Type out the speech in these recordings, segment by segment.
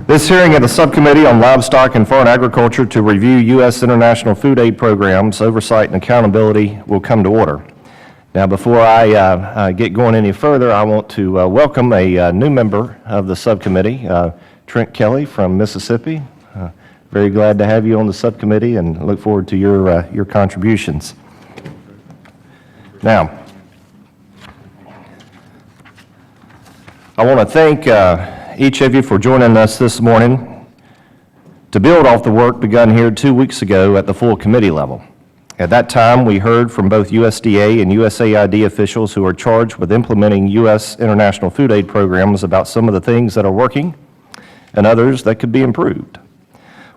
This hearing of the Subcommittee on Livestock and Foreign Agriculture to review U.S. international food aid programs, oversight, and accountability will come to order. Now, before I get going any further, I want to welcome a new member of the subcommittee, Trent Kelly from Mississippi. Very glad to have you on the subcommittee and look forward to your contributions. Now, I want to thank each of you for joining us this morning to build off the work begun here 2 weeks ago at the full committee level. At that time, we heard from both USDA and USAID officials who are charged with implementing U.S. international food aid programs about some of the things that are working and others that could be improved.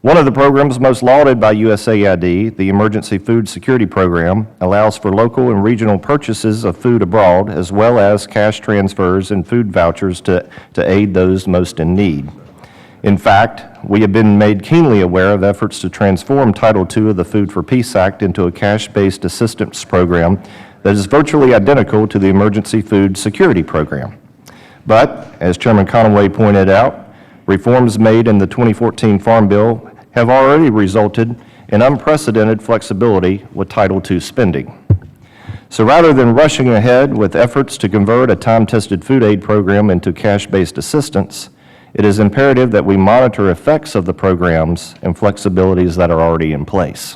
One of the programs most lauded by USAID, the Emergency Food Security Program, allows for local and regional purchases of food abroad, as well as cash transfers and food vouchers to aid those most in need. In fact, we have been made keenly aware of efforts to transform Title II of the Food for Peace Act into a cash-based assistance program that is virtually identical to the Emergency Food Security Program. But, as Chairman Conaway pointed out, reforms made in the 2014 Farm Bill have already resulted in unprecedented flexibility with Title II spending. So rather than rushing ahead with efforts to convert a time-tested food aid program into cash-based assistance, it is imperative that we monitor effects of the programs and flexibilities that are already in place.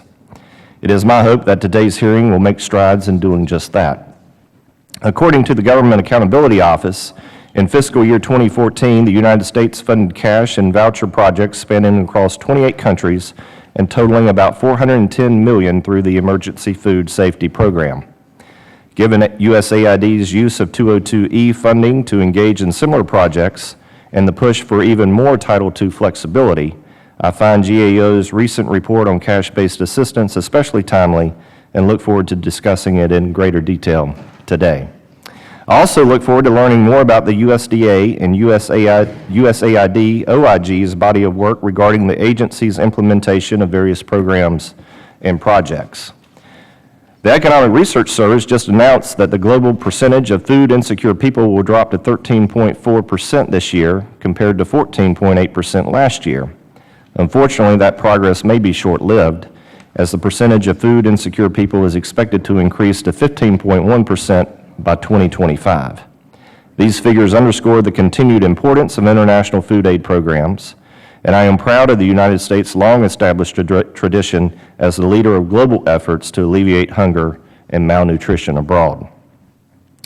It is my hope that today's hearing will make strides in doing just that. According to the Government Accountability Office, in fiscal year 2014, the United States funded cash and voucher projects spanning across 28 countries and totaling about $410 million through the Emergency Food Safety Program. Given USAID's use of 202E funding to engage in similar projects and the push for even more Title II flexibility, I find GAO's recent report on cash-based assistance especially timely and look forward to discussing it in greater detail today. I also look forward to learning more about the USDA and USAID OIG's body of work regarding the agency's implementation of various programs and projects. The Economic Research Service just announced that the global percentage of food insecure people will drop to 13.4% this year compared to 14.8% last year. Unfortunately, that progress may be short-lived, as the percentage of food insecure people is expected to increase to 15.1% by 2025. These figures underscore the continued importance of international food aid programs, and I am proud of the United States' long-established tradition as the leader of global efforts to alleviate hunger and malnutrition abroad.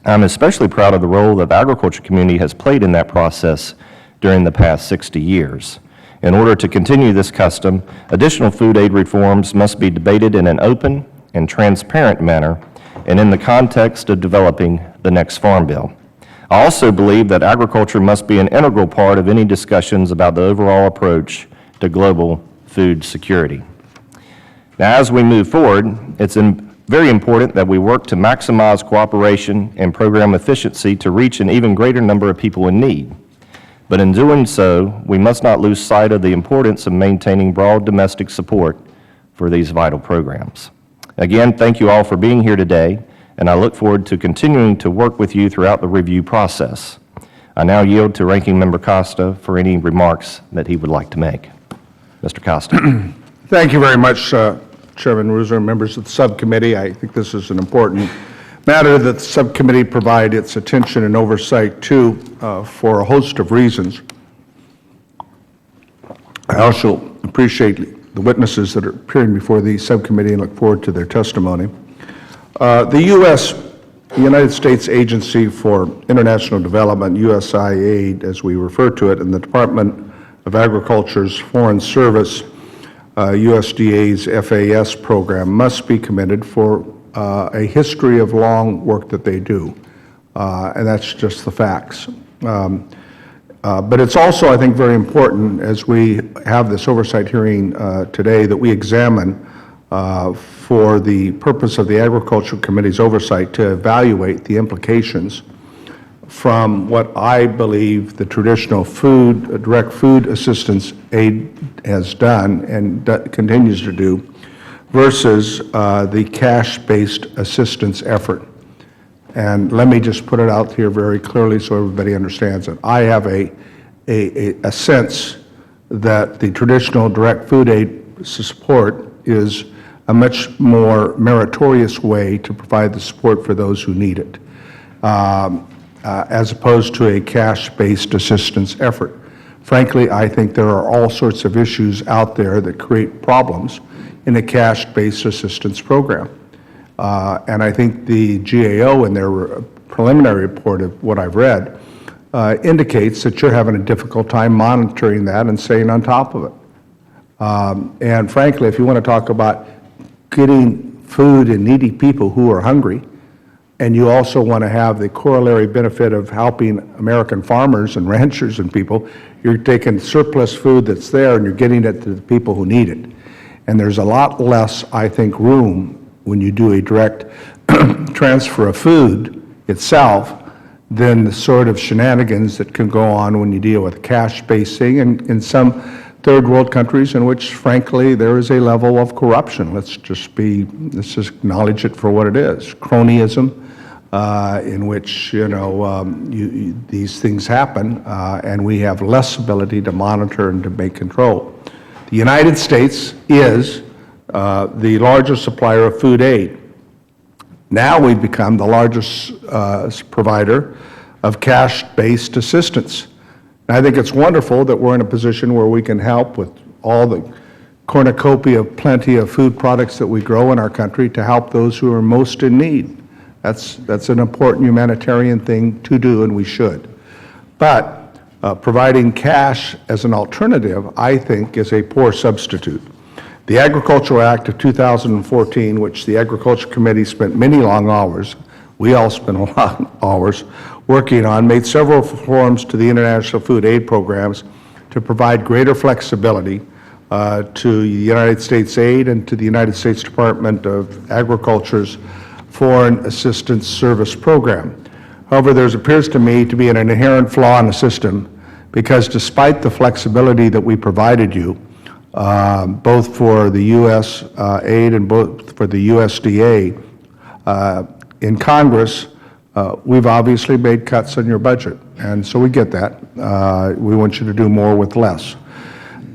I'm especially proud of the role that the agriculture community has played in that process during the past 60 years. In order to continue this custom, additional food aid reforms must be debated in an open and transparent manner and in the context of developing the next Farm Bill. I also believe that agriculture must be an integral part of any discussions about the overall approach to global food security. Now, as we move forward, it's very important that we work to maximize cooperation and program efficiency to reach an even greater number of people in need. But in doing so, we must not lose sight of the importance of maintaining broad domestic support for these vital programs. Again, thank you all for being here today, and I look forward to continuing to work with you throughout the review process. I now yield to Ranking Member Costa for any remarks that he would like to make. Mr. Costa. Thank you very much, Chairman Ruser and members of the subcommittee. I think this is an important matter that the subcommittee provide its attention and oversight to for a host of reasons. I also appreciate the witnesses that are appearing before the subcommittee and look forward to their testimony. The United States Agency for International Development, USAID, as we refer to it, and the Department of Agriculture's Foreign Service, USDA's FAS program, must be commended for a history of long work that they do, and that's just the facts. But it's also, I think, very important as we have this oversight hearing today that we examine for the purpose of the Agriculture Committee's oversight to evaluate the implications from what I believe the traditional direct food assistance aid has done and continues to do versus the cash-based assistance effort. And let me just put it out here very clearly so everybody understands it. I have a sense that the traditional direct food aid support is a much more meritorious way to provide the support for those who need it, as opposed to a cash-based assistance effort. Frankly, I think there are all sorts of issues out there that create problems in a cash-based assistance program. And I think the GAO in their preliminary report of what I've read indicates that you're having a difficult time monitoring that and staying on top of it. And frankly, if you want to talk about getting food and needy people who are hungry, and you also want to have the corollary benefit of helping American farmers and ranchers and people, you're taking surplus food that's there and you're getting it to the people who need it. And there's a lot less, I think, room when you do a direct transfer of food itself than the sort of shenanigans that can go on when you deal with cash-based thing and in some third world countries in which, frankly, there is a level of corruption. Let's just acknowledge it for what it is. Cronyism, in which, these things happen, and we have less ability to monitor and to make control. The United States is the largest supplier of food aid. Now we've become the largest provider of cash-based assistance. And I think it's wonderful that we're in a position where we can help with all the cornucopia of plenty of food products that we grow in our country to help those who are most in need. That's an important humanitarian thing to do, and we should. But providing cash as an alternative, I think, is a poor substitute. The Agricultural Act of 2014, which the Agriculture Committee spent many long hours, we all spent a lot of hours working on, made several reforms to the international food aid programs to provide greater flexibility to the United States Aid and to the United States Department of Agriculture's Foreign Assistance Service Program. However, there appears to me to be an inherent flaw in the system because despite the flexibility that we provided you, both for the U.S. aid and both for the USDA, in Congress, we've obviously made cuts in your budget, and so we get that. We want you to do more with less.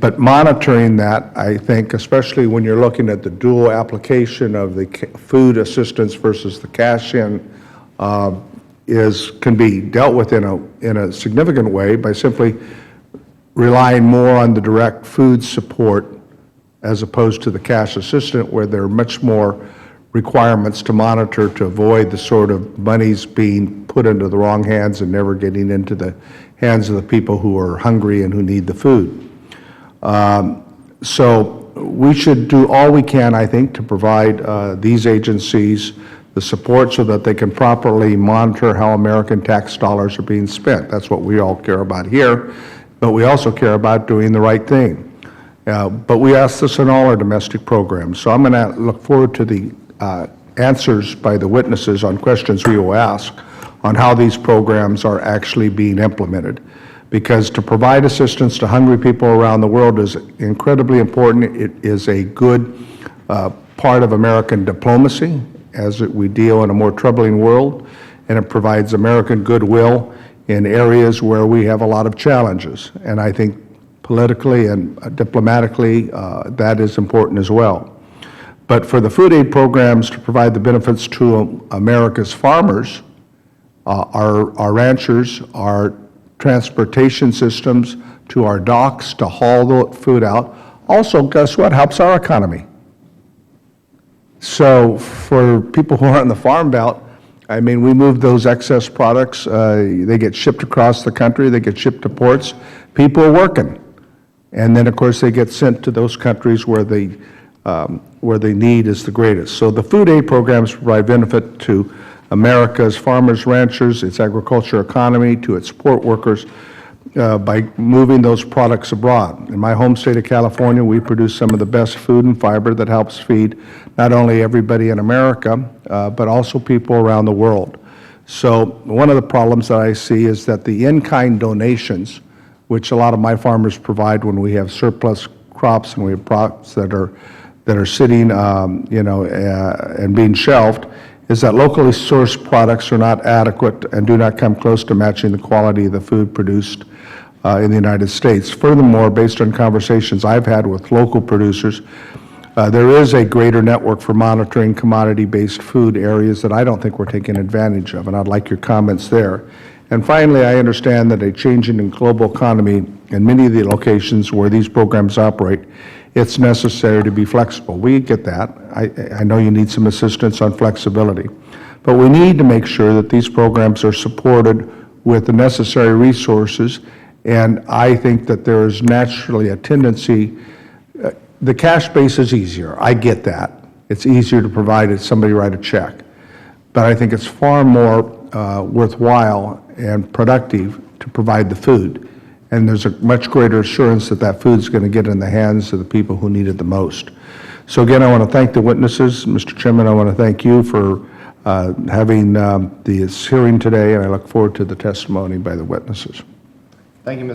But monitoring that, I think, especially when you're looking at the dual application of the food assistance versus the cash-in, can be dealt with in a significant way by simply relying more on the direct food support as opposed to the cash assistance, where there are much more requirements to monitor to avoid the sort of monies being put into the wrong hands and never getting into the hands of the people who are hungry and who need the food. So we should do all we can, I think, to provide these agencies the support so that they can properly monitor how American tax dollars are being spent. That's what we all care about here, but we also care about doing the right thing. But we ask this in all our domestic programs. So I'm going to look forward to the answers by the witnesses on questions we will ask on how these programs are actually being implemented. Because to provide assistance to hungry people around the world is incredibly important. It is a good part of American diplomacy as we deal in a more troubling world, and it provides American goodwill in areas where we have a lot of challenges. And I think politically and diplomatically, that is important as well. But for the food aid programs to provide the benefits to America's farmers, our ranchers, our transportation systems, to our docks to haul the food out, also, guess what, helps our economy. So for people who are on the Farm Belt, I mean, we move those excess products, they get shipped across the country, they get shipped to ports, people are working. And then, of course, they get sent to those countries where the need is the greatest. So the food aid programs provide benefit to America's farmers, ranchers, its agriculture economy, to its port workers by moving those products abroad. In my home state of California, we produce some of the best food and fiber that helps feed not only everybody in America, but also people around the world. So one of the problems that I see is that the in-kind donations, which a lot of my farmers provide when we have surplus crops and we have crops that are sitting, and being shelved, is that locally sourced products are not adequate and do not come close to matching the quality of the food produced in the United States. Furthermore, based on conversations I've had with local producers, there is a greater network for monitoring commodity-based food areas that I don't think we're taking advantage of, and I'd like your comments there. And finally, I understand that a changing in global economy in many of the locations where these programs operate, it's necessary to be flexible. We get that. I know you need some assistance on flexibility. But we need to make sure that these programs are supported with the necessary resources, and I think that there is naturally a tendency. The cash base is easier. I get that. It's easier to provide it, somebody write a check. But I think it's far more worthwhile and productive to provide the food. And there's a much greater assurance that that food is going to get in the hands of the people who need it the most. So again, I want to thank the witnesses. Mr. Chairman, I want to thank you for having this hearing today, and I look forward to the testimony by the witnesses. Thank you,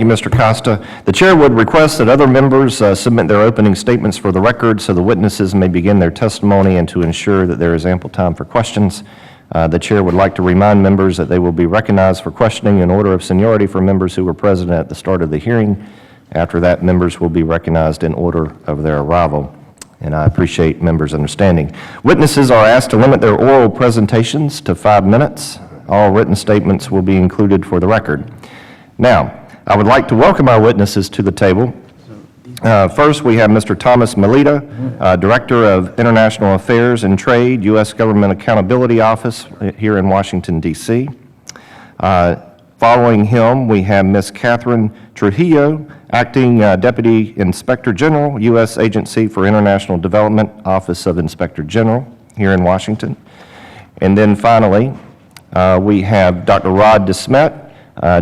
Mr. Costa. The chair would request that other members submit their opening statements for the record so the witnesses may begin their testimony, and to ensure that there is ample time for questions. The chair would like to remind members that they will be recognized for questioning in order of seniority for members who were present at the start of the hearing. After that, members will be recognized in order of their arrival, and I appreciate members' understanding. Witnesses are asked to limit their oral presentations to 5 minutes. All written statements will be included for the record. Now, I would like to welcome our witnesses to the table. First, we have Mr. Thomas Melita, Director of International Affairs and Trade, U.S. Government Accountability Office here in Washington, D.C. Following him, we have Ms. Catherine Trujillo, Acting Deputy Inspector General, U.S. Agency for International Development, Office of Inspector General here in Washington. And then finally, we have Dr. Rod DeSmet,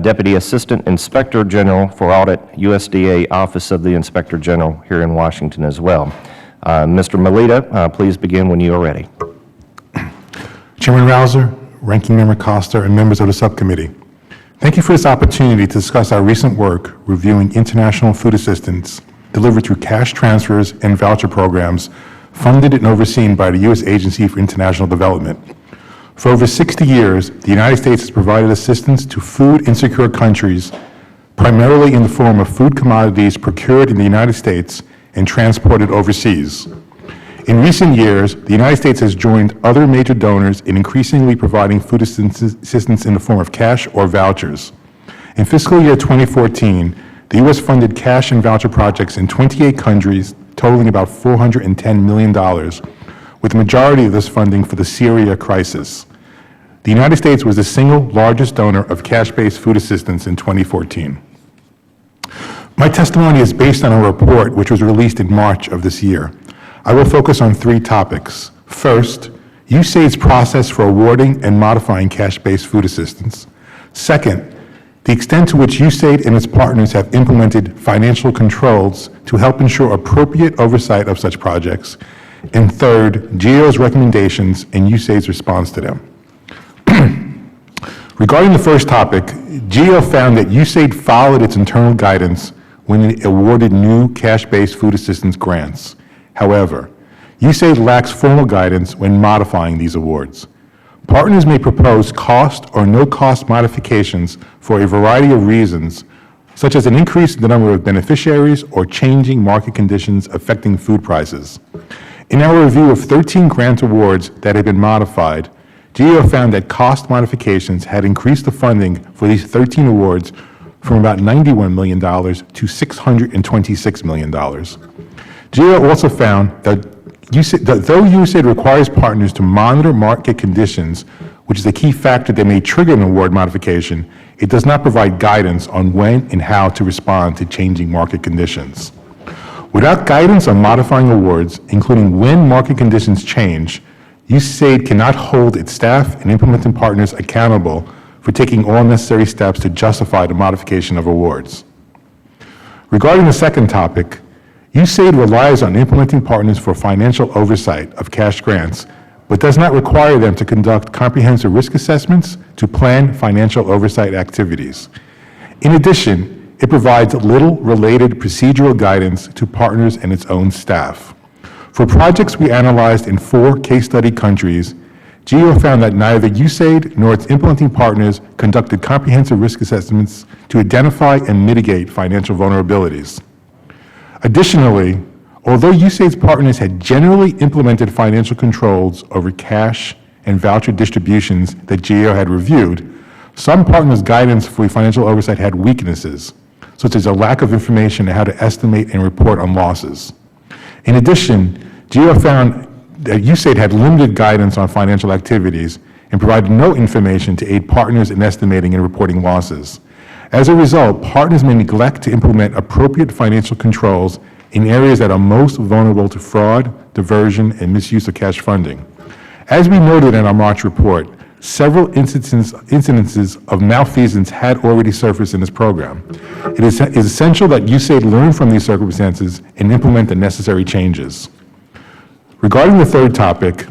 Deputy Assistant Inspector General for Audit, USDA Office of the Inspector General here in Washington as well. Mr. Melita, please begin when you are ready. Chairman Rouser, Ranking Member Costa, and members of the subcommittee, thank you for this opportunity to discuss our recent work reviewing international food assistance delivered through cash transfers and voucher programs funded and overseen by the U.S. Agency for International Development. For over 60 years, the United States has provided assistance to food-insecure countries, primarily in the form of food commodities procured in the United States and transported overseas. In recent years, the United States has joined other major donors in increasingly providing food assistance in the form of cash or vouchers. In fiscal year 2014, the U.S. funded cash and voucher projects in 28 countries, totaling about $410 million, with the majority of this funding for the Syria crisis. The United States was the single largest donor of cash-based food assistance in 2014. My testimony is based on a report which was released in March of this year. I will focus on 3 topics. First, USAID's process for awarding and modifying cash-based food assistance. Second, the extent to which USAID and its partners have implemented financial controls to help ensure appropriate oversight of such projects. And third, GAO's recommendations and USAID's response to them. Regarding the first topic, GAO found that USAID followed its internal guidance when it awarded new cash-based food assistance grants. However, USAID lacks formal guidance when modifying these awards. Partners may propose cost or no-cost modifications for a variety of reasons, such as an increase in the number of beneficiaries or changing market conditions affecting food prices. In our review of 13 grant awards that had been modified, GAO found that cost modifications had increased the funding for these 13 awards from about $91 million to $626 million. GAO also found that though USAID requires partners to monitor market conditions, which is a key factor that may trigger an award modification, it does not provide guidance on when and how to respond to changing market conditions. Without guidance on modifying awards, including when market conditions change, USAID cannot hold its staff and implementing partners accountable for taking all necessary steps to justify the modification of awards. Regarding the second topic, USAID relies on implementing partners for financial oversight of cash grants, but does not require them to conduct comprehensive risk assessments to plan financial oversight activities. In addition, it provides little related procedural guidance to partners and its own staff. For projects we analyzed in 4 case study countries, GAO found that neither USAID nor its implementing partners conducted comprehensive risk assessments to identify and mitigate financial vulnerabilities. Additionally, although USAID's partners had generally implemented financial controls over cash and voucher distributions that GAO had reviewed, some partners' guidance for financial oversight had weaknesses, such as a lack of information on how to estimate and report on losses. In addition, GAO found that USAID had limited guidance on financial activities and provided no information to aid partners in estimating and reporting losses. As a result, partners may neglect to implement appropriate financial controls in areas that are most vulnerable to fraud, diversion, and misuse of cash funding. As we noted in our March report, several incidences of malfeasance had already surfaced in this program. It is essential that USAID learn from these circumstances and implement the necessary changes. Regarding the third topic,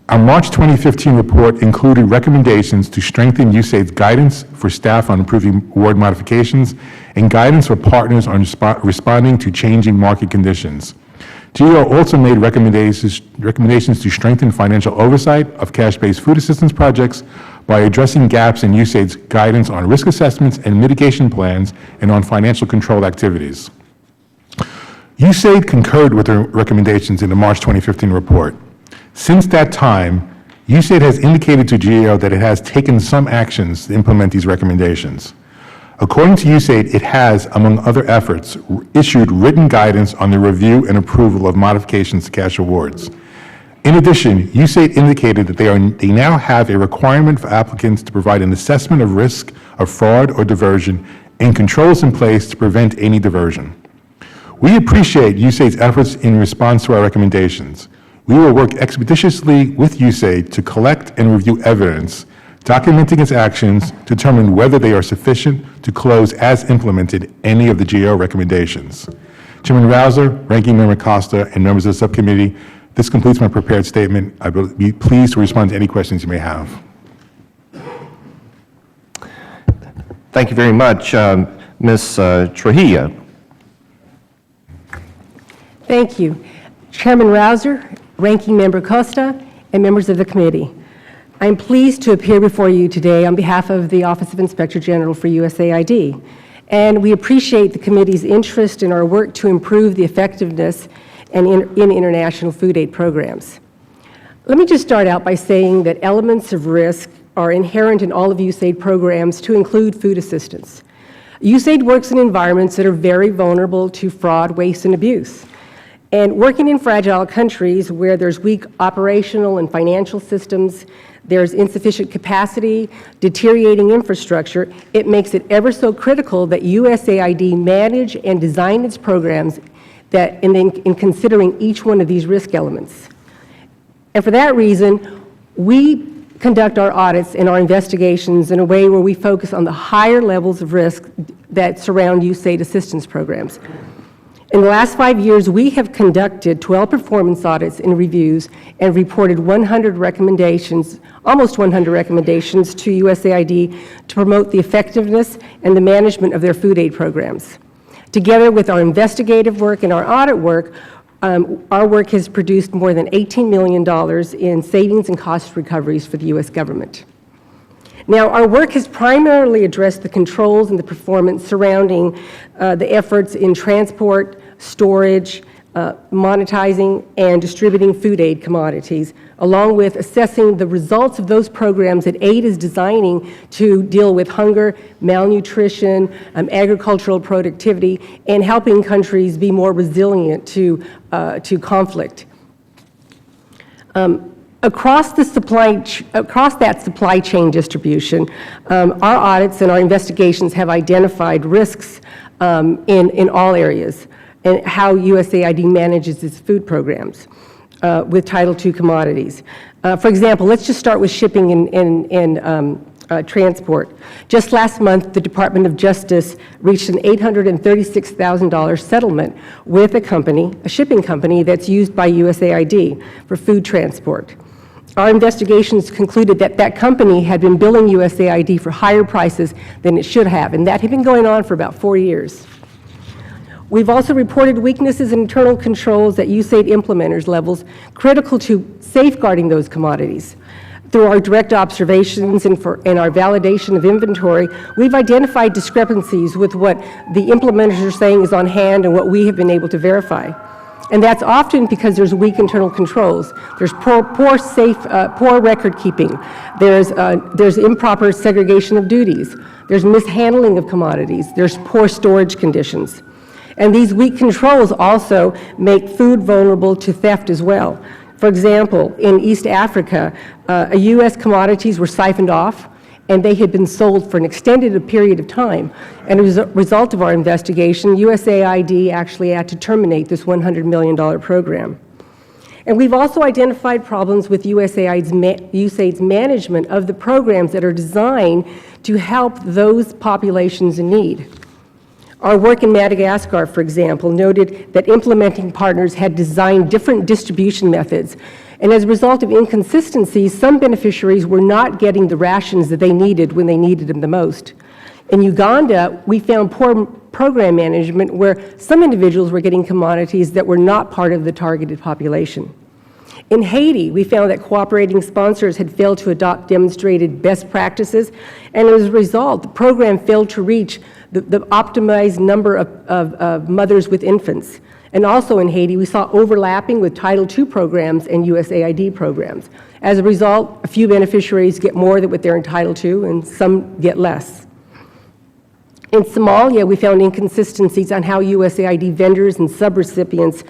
our March 2015 report included recommendations to strengthen USAID's guidance for staff on improving award modifications and guidance for partners on responding to changing market conditions. GAO also made recommendations to strengthen financial oversight of cash-based food assistance projects by addressing gaps in USAID's guidance on risk assessments and mitigation plans and on financial control activities. USAID concurred with the recommendations in the March 2015 report. Since that time, USAID has indicated to GAO that it has taken some actions to implement these recommendations. According to USAID, it has, among other efforts, issued written guidance on the review and approval of modifications to cash awards. In addition, USAID indicated that they now have a requirement for applicants to provide an assessment of risk of fraud or diversion and controls in place to prevent any diversion. We appreciate USAID's efforts in response to our recommendations. We will work expeditiously with USAID to collect and review evidence, documenting its actions to determine whether they are sufficient to close as implemented any of the GAO recommendations. Chairman Rausser, Ranking Member Costa, and members of the subcommittee, this completes my prepared statement. I will be pleased to respond to any questions you may have. Thank you very much. Ms. Trujillo. Thank you. Chairman Rausser, Ranking Member Costa, and members of the committee. I am pleased to appear before you today on behalf of the Office of Inspector General for USAID, and we appreciate the committee's interest in our work to improve the effectiveness in international food aid programs. Let me just start out by saying that elements of risk are inherent in all of USAID programs to include food assistance. USAID works in environments that are very vulnerable to fraud, waste, and abuse. And working in fragile countries where there's weak operational and financial systems, there's insufficient capacity, deteriorating infrastructure, it makes it ever so critical that USAID manage and design its programs in considering each one of these risk elements. And for that reason, we conduct our audits and our investigations in a way where we focus on the higher levels of risk that surround USAID assistance programs. In the last 5 years, we have conducted 12 performance audits and reviews and reported 100 recommendations, almost 100 recommendations to USAID to promote the effectiveness and the management of their food aid programs. Together with our investigative work and our audit work, our work has produced more than $18 million in savings and cost recoveries for the U.S. government. Now, our work has primarily addressed the controls and the performance surrounding the efforts in transport, storage, monetizing, and distributing food aid commodities, along with assessing the results of those programs that aid is designing to deal with hunger, malnutrition, agricultural productivity, and helping countries be more resilient to conflict. Across that supply chain distribution, our audits and our investigations have identified risks in all areas and how USAID manages its food programs with Title II commodities. For example, let's just start with shipping and transport. Just last month, the Department of Justice reached an $836,000 settlement with a shipping company that's used by USAID for food transport. Our investigations concluded that that company had been billing USAID for higher prices than it should have, and that had been going on for about 4 years. We've also reported weaknesses in internal controls at USAID implementers levels critical to safeguarding those commodities. Through our direct observations and our validation of inventory, we've identified discrepancies with what the implementers are saying is on hand and what we have been able to verify. And that's often because there's weak internal controls. There's poor record keeping. There's improper segregation of duties. There's mishandling of commodities. There's poor storage conditions. And these weak controls also make food vulnerable to theft as well. For example, in East Africa, U.S. commodities were siphoned off, and they had been sold for an extended period of time. And as a result of our investigation, USAID actually had to terminate this $100 million program. And we've also identified problems with USAID's management of the programs that are designed to help those populations in need. Our work in Madagascar, for example, noted that implementing partners had designed different distribution methods, and as a result of inconsistencies, some beneficiaries were not getting the rations that they needed when they needed them the most. In Uganda, we found poor program management where some individuals were getting commodities that were not part of the targeted population. In Haiti, we found that cooperating sponsors had failed to adopt demonstrated best practices, and as a result, the program failed to reach the optimized number of mothers with infants. And also in Haiti, we saw overlapping with Title II programs and USAID programs. As a result, a few beneficiaries get more than what they're entitled to, and some get less. In Somalia, we found inconsistencies on how USAID vendors and subrecipients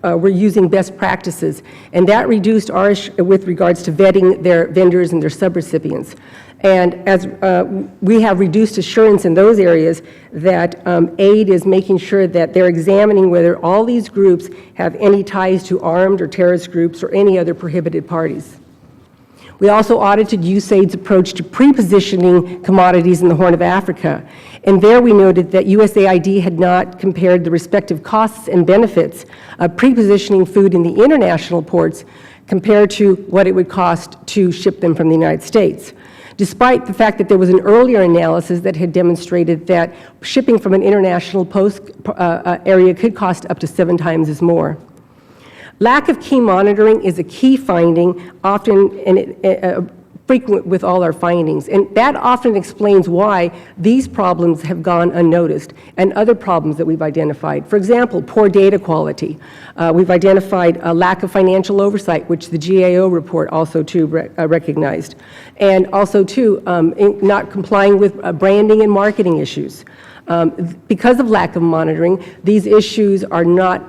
were using best practices, and that reduced our with regards to vetting their vendors and their subrecipients. And as we have reduced assurance in those areas that aid is making sure that they're examining whether all these groups have any ties to armed or terrorist groups or any other prohibited parties. We also audited USAID's approach to pre-positioning commodities in the Horn of Africa. And there we noted that USAID had not compared the respective costs and benefits of pre-positioning food in the international ports compared to what it would cost to ship them from the United States, despite the fact that there was an earlier analysis that had demonstrated that shipping from an international post area could cost up to 7 times as more. Lack of key monitoring is a key finding, often frequent with all our findings, and that often explains why these problems have gone unnoticed and other problems that we've identified. For example, poor data quality. We've identified a lack of financial oversight, which the GAO report also too recognized, and also too not complying with branding and marketing issues. Because of lack of monitoring, these issues are not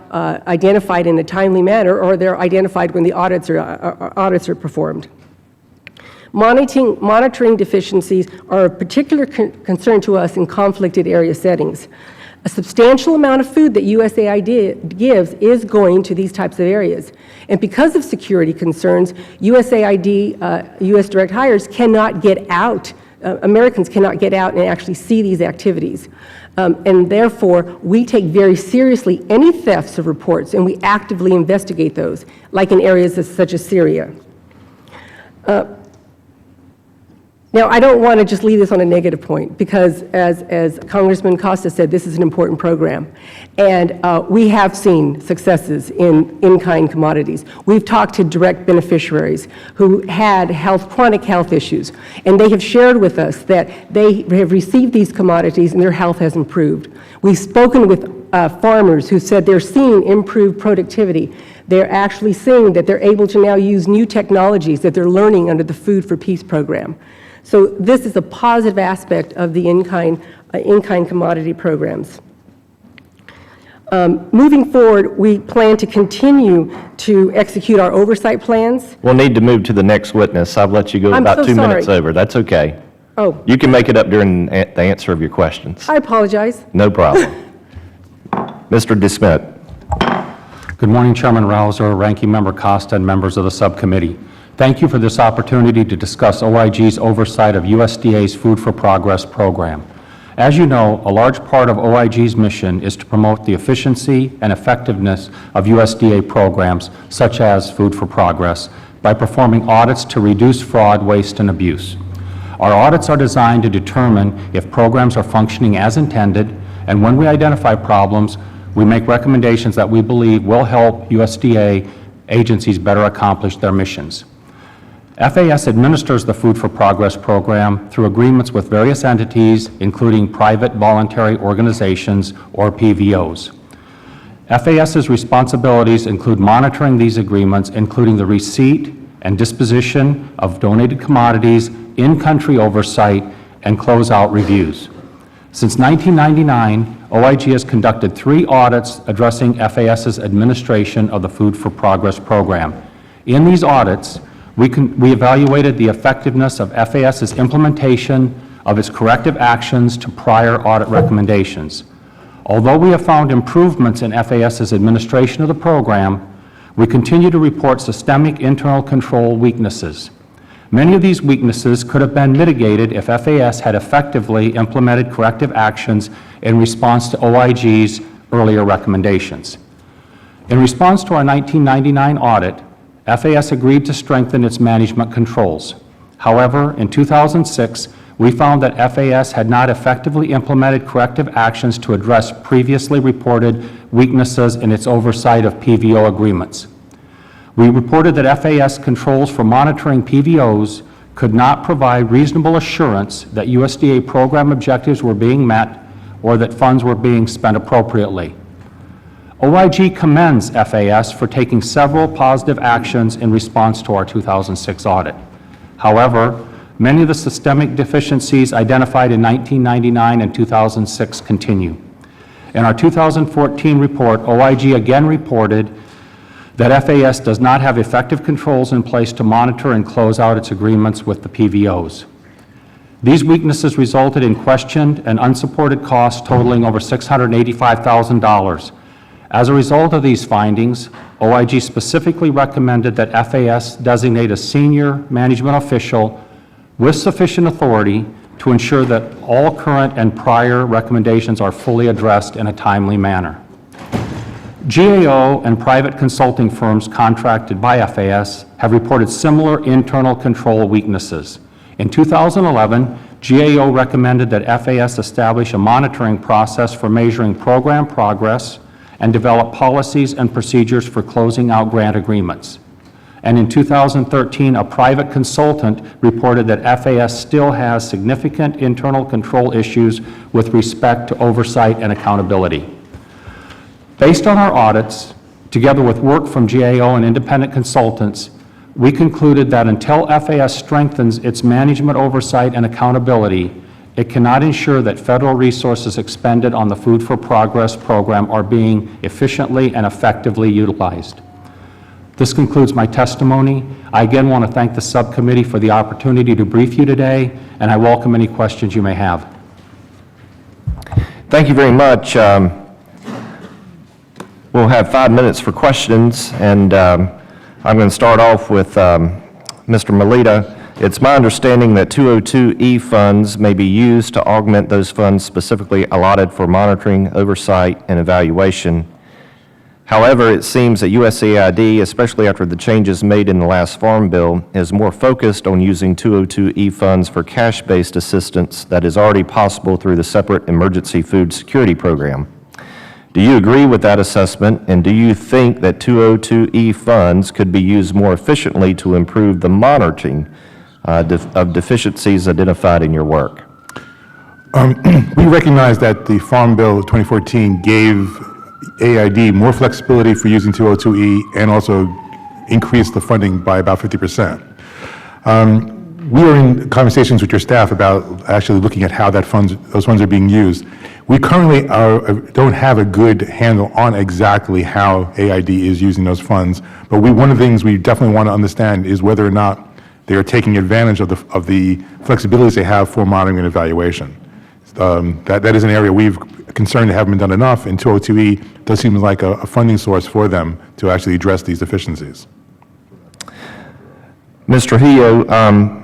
identified in a timely manner, or they're identified when the audits are performed. Monitoring deficiencies are of particular concern to us in conflicted area settings. A substantial amount of food that USAID gives is going to these types of areas. And because of security concerns, USAID, U.S. direct hires cannot get out. Americans cannot get out and actually see these activities. And therefore, we take very seriously any thefts of reports, and we actively investigate those, like in areas such as Syria. Now, I don't want to just leave this on a negative point, because as Congressman Costa said, this is an important program. And we have seen successes in-kind commodities. We've talked to direct beneficiaries who had chronic health issues, and they have shared with us that they have received these commodities and their health has improved. We've spoken with farmers who said they're seeing improved productivity. They're actually seeing that they're able to now use new technologies that they're learning under the Food for Peace program. So this is a positive aspect of the in-kind commodity programs. Moving forward, we plan to continue to execute our oversight plans. We'll need to move to the next witness. I've let you go about 2 minutes over. That's okay. Oh. You can make it up during the answer of your questions. I apologize. No problem. Mr. DeSmit. Good morning, Chairman Rouser, Ranking Member Costa, and members of the subcommittee. Thank you for this opportunity to discuss OIG's oversight of USDA's Food for Progress program. As you know, a large part of OIG's mission is to promote the efficiency and effectiveness of USDA programs, such as Food for Progress, by performing audits to reduce fraud, waste, and abuse. Our audits are designed to determine if programs are functioning as intended, and when we identify problems, we make recommendations that we believe will help USDA agencies better accomplish their missions. FAS administers the Food for Progress program through agreements with various entities, including private voluntary organizations, or PVOs. FAS's responsibilities include monitoring these agreements, including the receipt and disposition of donated commodities, in-country oversight, and closeout reviews. Since 1999, OIG has conducted 3 audits addressing FAS's administration of the Food for Progress program. In these audits, we evaluated the effectiveness of FAS's implementation of its corrective actions to prior audit recommendations. Although we have found improvements in FAS's administration of the program, we continue to report systemic internal control weaknesses. Many of these weaknesses could have been mitigated if FAS had effectively implemented corrective actions in response to OIG's earlier recommendations. In response to our 1999 audit, FAS agreed to strengthen its management controls. However, in 2006, we found that FAS had not effectively implemented corrective actions to address previously reported weaknesses in its oversight of PVO agreements. We reported that FAS controls for monitoring PVOs could not provide reasonable assurance that USDA program objectives were being met or that funds were being spent appropriately. OIG commends FAS for taking several positive actions in response to our 2006 audit. However, many of the systemic deficiencies identified in 1999 and 2006 continue. In our 2014 report, OIG again reported that FAS does not have effective controls in place to monitor and close out its agreements with the PVOs. These weaknesses resulted in questioned and unsupported costs totaling over $685,000. As a result of these findings, OIG specifically recommended that FAS designate a senior management official with sufficient authority to ensure that all current and prior recommendations are fully addressed in a timely manner. GAO and private consulting firms contracted by FAS have reported similar internal control weaknesses. In 2011, GAO recommended that FAS establish a monitoring process for measuring program progress and develop policies and procedures for closing out grant agreements. And in 2013, a private consultant reported that FAS still has significant internal control issues with respect to oversight and accountability. Based on our audits, together with work from GAO and independent consultants, we concluded that until FAS strengthens its management oversight and accountability, it cannot ensure that federal resources expended on the Food for Progress program are being efficiently and effectively utilized. This concludes my testimony. I again want to thank the subcommittee for the opportunity to brief you today, and I welcome any questions you may have. Thank you very much. We'll have 5 minutes for questions, and I'm going to start off with Mr. Melita. It's my understanding that 202E funds may be used to augment those funds specifically allotted for monitoring, oversight, and evaluation. However, it seems that USAID, especially after the changes made in the last Farm Bill, is more focused on using 202E funds for cash-based assistance that is already possible through the separate Emergency Food Security Program. Do you agree with that assessment, and do you think that 202E funds could be used more efficiently to improve the monitoring of deficiencies identified in your work? We recognize that the Farm Bill 2014 gave AID more flexibility for using 202E and also increased the funding by about 50%. We are in conversations with your staff about actually looking at how those funds are being used. We currently don't have a good handle on exactly how AID is using those funds, but one of the things we definitely want to understand is whether or not they are taking advantage of the flexibilities they have for monitoring and evaluation. That is an area we've concerned haven't been done enough, and 202E does seem like a funding source for them to actually address these deficiencies. Ms. Trujillo,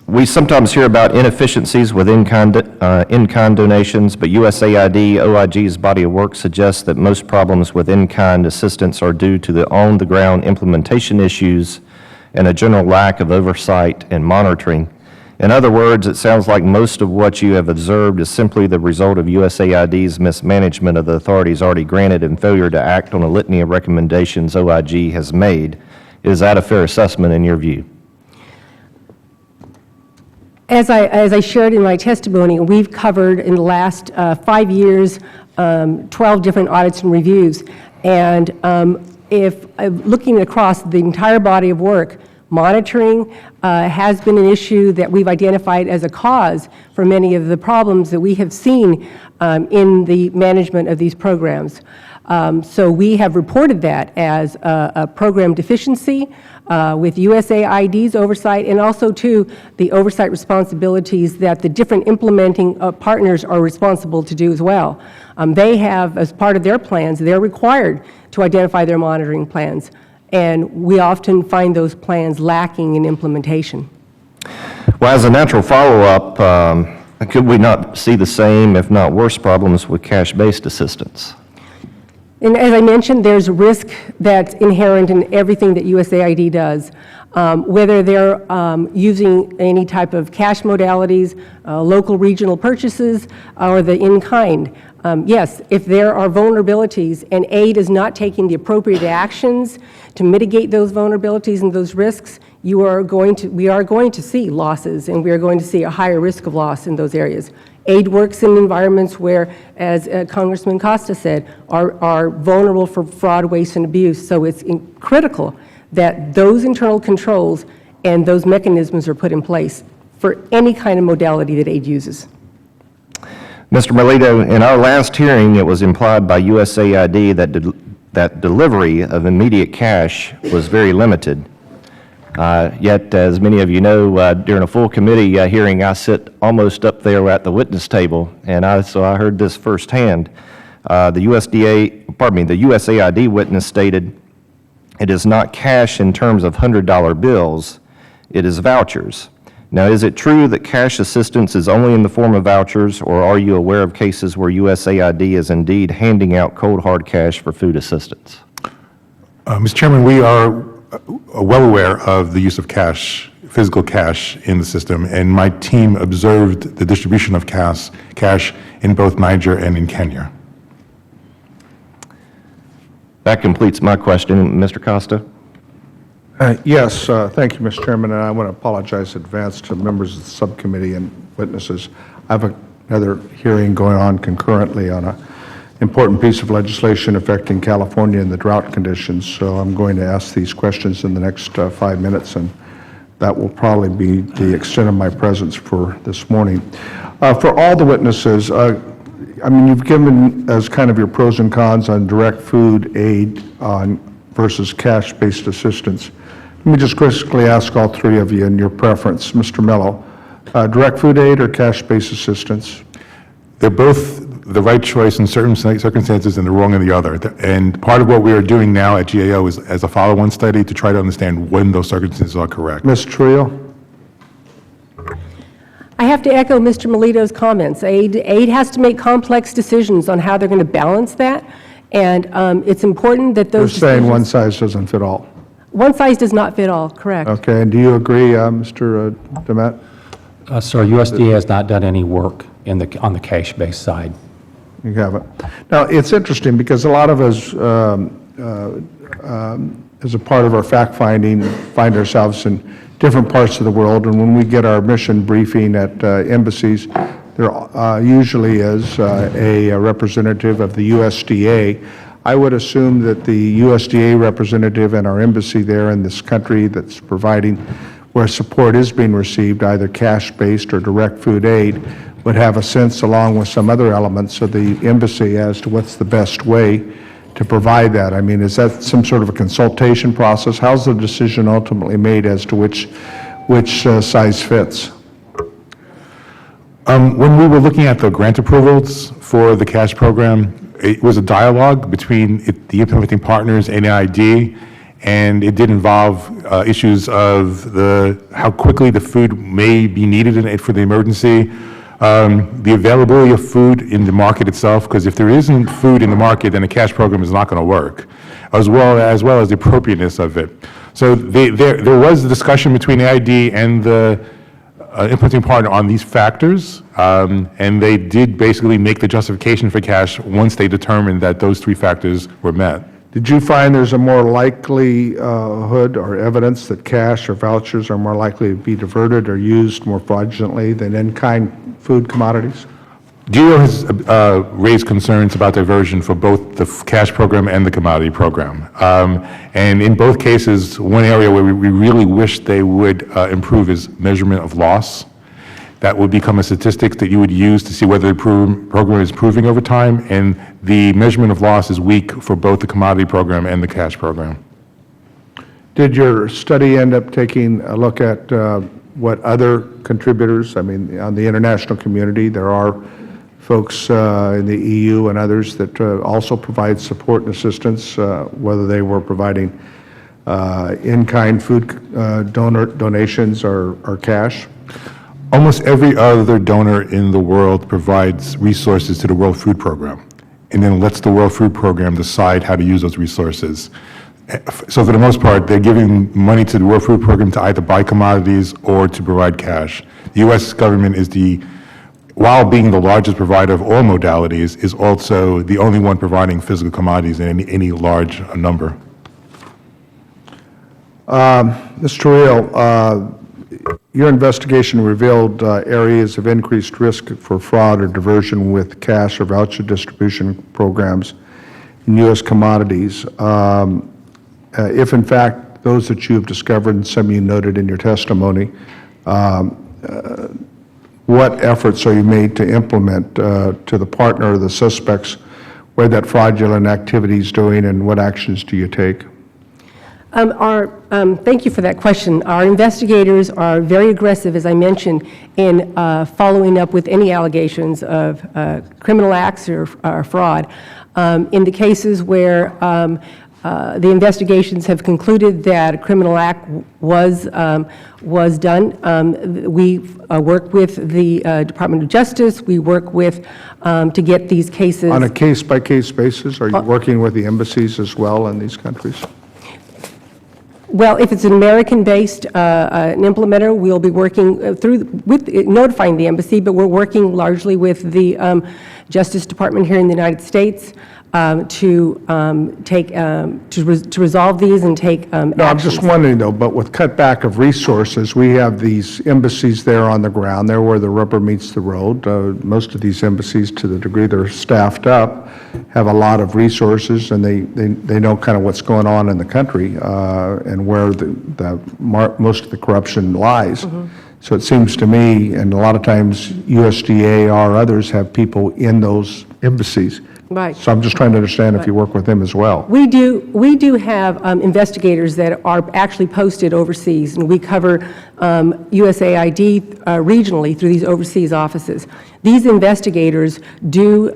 we sometimes hear about inefficiencies with in-kind donations, but USAID, OIG's body of work suggests that most problems with in-kind assistance are due to the on-the-ground implementation issues and a general lack of oversight and monitoring. In other words, it sounds like most of what you have observed is simply the result of USAID's mismanagement of the authorities already granted and failure to act on a litany of recommendations OIG has made. Is that a fair assessment in your view? As I shared in my testimony, we've covered in the last 5 years 12 different audits and reviews. And if looking across the entire body of work, monitoring has been an issue that we've identified as a cause for many of the problems that we have seen in the management of these programs. So we have reported that as a program deficiency with USAID's oversight, and also to the oversight responsibilities that the different implementing partners are responsible to do as well. They have, as part of their plans, they're required to identify their monitoring plans, and we often find those plans lacking in implementation. Well, as a natural follow-up, could we not see the same, if not worse, problems with cash-based assistance? And as I mentioned, there's risk that's inherent in everything that USAID does, whether they're using any type of cash modalities, local regional purchases, or the in-kind. Yes, if there are vulnerabilities and aid is not taking the appropriate actions to mitigate those vulnerabilities and those risks, we are going to see losses, and we are going to see a higher risk of loss in those areas. Aid works in environments where, as Congressman Costa said, are vulnerable for fraud, waste, and abuse. So it's critical that those internal controls and those mechanisms are put in place for any kind of modality that aid uses. Mr. Melito, in our last hearing, it was implied by USAID that delivery of immediate cash was very limited. Yet, as many of you know, during a full committee hearing, I sit almost up there at the witness table, and so I heard this firsthand. The USAID witness stated, "It is not cash in terms of $100 bills, it is vouchers." Now, is it true that cash assistance is only in the form of vouchers, or are you aware of cases where USAID is indeed handing out cold hard cash for food assistance? Mr. Chairman, we are well aware of the use of cash, physical cash in the system, and my team observed the distribution of cash in both Niger and in Kenya. That completes my question. Mr. Costa? Yes, thank you, Mr. Chairman, and I want to apologize in advance to members of the subcommittee and witnesses. I have another hearing going on concurrently on an important piece of legislation affecting California and the drought conditions, so I'm going to ask these questions in the next 5 minutes, and that will probably be the extent of my presence for this morning. For all the witnesses, I mean, you've given as kind of your pros and cons on direct food aid versus cash-based assistance. Let me just quickly ask all three of you in your preference. Mr. Mello, direct food aid or cash-based assistance? They're both the right choice in certain circumstances and the wrong in the other. And part of what we are doing now at GAO is as a follow-on study to try to understand when those circumstances are correct. Ms. Trio? I have to echo Mr. Melito's comments. Aid has to make complex decisions on how they're going to balance that, and it's important that those You're saying one size doesn't fit all. One size does not fit all, correct. Okay, and do you agree, Mr. Demet? Sir, USDA has not done any work on the cash-based side. You haven't. Now, it's interesting because a lot of us, as a part of our fact-finding, find ourselves in different parts of the world, and when we get our mission briefing at embassies, there usually is a representative of the USDA. I would assume that the USDA representative and our embassy there in this country that's providing where support is being received, either cash-based or direct food aid, would have a sense, along with some other elements of the embassy, as to what's the best way to provide that. I mean, is that some sort of a consultation process? How's the decision ultimately made as to which size fits? When we were looking at the grant approvals for the cash program, it was a dialogue between the implementing partners and AID, and it did involve issues of how quickly the food may be needed for the emergency, the availability of food in the market itself, because if there isn't food in the market, then the cash program is not going to work, as well as the appropriateness of it. So there was a discussion between AID and the implementing partner on these factors, and they did basically make the justification for cash once they determined that those three factors were met. Did you find there's a more likelihood or evidence that cash or vouchers are more likely to be diverted or used more fraudulently than in-kind food commodities? GEO has raised concerns about diversion for both the cash program and the commodity program. And in both cases, one area where we really wish they would improve is measurement of loss. That would become a statistic that you would use to see whether the program is improving over time, and the measurement of loss is weak for both the commodity program and the cash program. Did your study end up taking a look at what other contributors, I mean, on the international community, there are folks in the EU and others that also provide support and assistance, whether they were providing in-kind food donations or cash? Almost every other donor in the world provides resources to the World Food Program, and then lets the World Food Program decide how to use those resources. So for the most part, they're giving money to the World Food Program to either buy commodities or to provide cash. The U.S. government is while being the largest provider of all modalities, is also the only one providing physical commodities in any large number. Mr. Trujillo, your investigation revealed areas of increased risk for fraud or diversion with cash or voucher distribution programs in U.S. commodities. If, in fact, those that you have discovered and some you noted in your testimony, what efforts are you made to implement to the partner or the suspects where that fraudulent activity is doing, and what actions do you take? Thank you for that question. Our investigators are very aggressive, as I mentioned, in following up with any allegations of criminal acts or fraud. In the cases where the investigations have concluded that a criminal act was done, we work with the Department of Justice. We work with to get these cases. On a case-by-case basis, are you working with the embassies as well in these countries? Well, if it's an American-based an implementer, we'll be working with notifying the embassy, but we're working largely with the Justice Department here in the United States to resolve these and take actions. No, I'm just wondering, though, but with cutback of resources, we have these embassies there on the ground, there where the rubber meets the road. Most of these embassies, to the degree they're staffed up, have a lot of resources, and they know kind of what's going on in the country and where most of the corruption lies. Mm-hmm. So it seems to me, and a lot of times USDA or others have people in those embassies. Right. So I'm just trying to understand if you work with them as well. We do have investigators that are actually posted overseas, and we cover USAID regionally through these overseas offices. These investigators do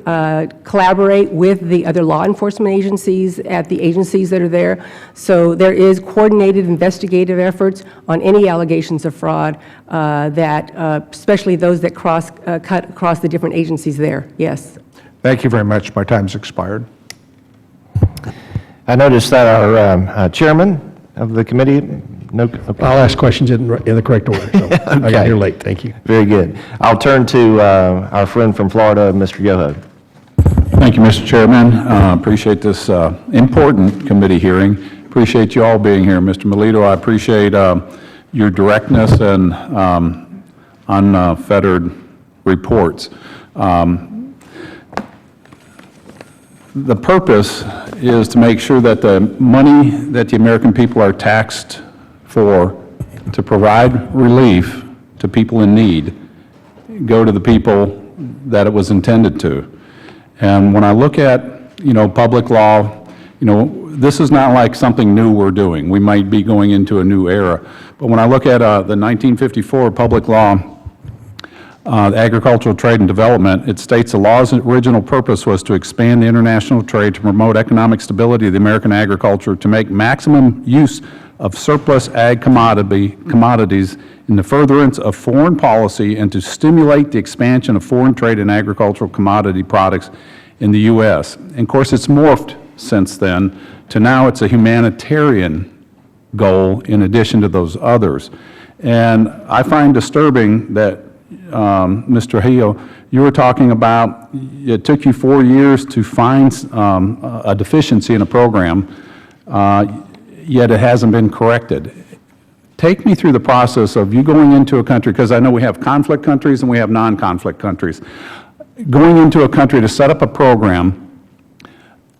collaborate with the other law enforcement agencies at the agencies that are there. So there is coordinated investigative efforts on any allegations of fraud especially those that cut across the different agencies there. Yes. Thank you very much. My time's expired. I noticed that our chairman of the committee, okay. I'll ask questions in the correct order, so I got here late. Thank you. Very good. I'll turn to our friend from Florida, Mr. Yoho. Thank you, Mr. Chairman. Appreciate this important committee hearing. Appreciate you all being here. Mr. Melito, I appreciate your directness and unfettered reports. The purpose is to make sure that the money that the American people are taxed for to provide relief to people in need go to the people that it was intended to. And when I look at, public law, this is not like something new we're doing. We might be going into a new era. But when I look at the 1954 public law, Agricultural Trade and Development, it states the law's original purpose was to expand the international trade to promote economic stability of the American agriculture, to make maximum use of surplus ag commodities in the furtherance of foreign policy, and to stimulate the expansion of foreign trade in agricultural commodity products in the U.S. And of course, it's morphed since then to now it's a humanitarian goal in addition to those others. And I find disturbing that Mr. Trujillo you were talking about it took you 4 years to find a deficiency in a program, yet it hasn't been corrected. Take me through the process of you going into a country, because I know we have conflict countries and we have non-conflict countries. Going into a country to set up a program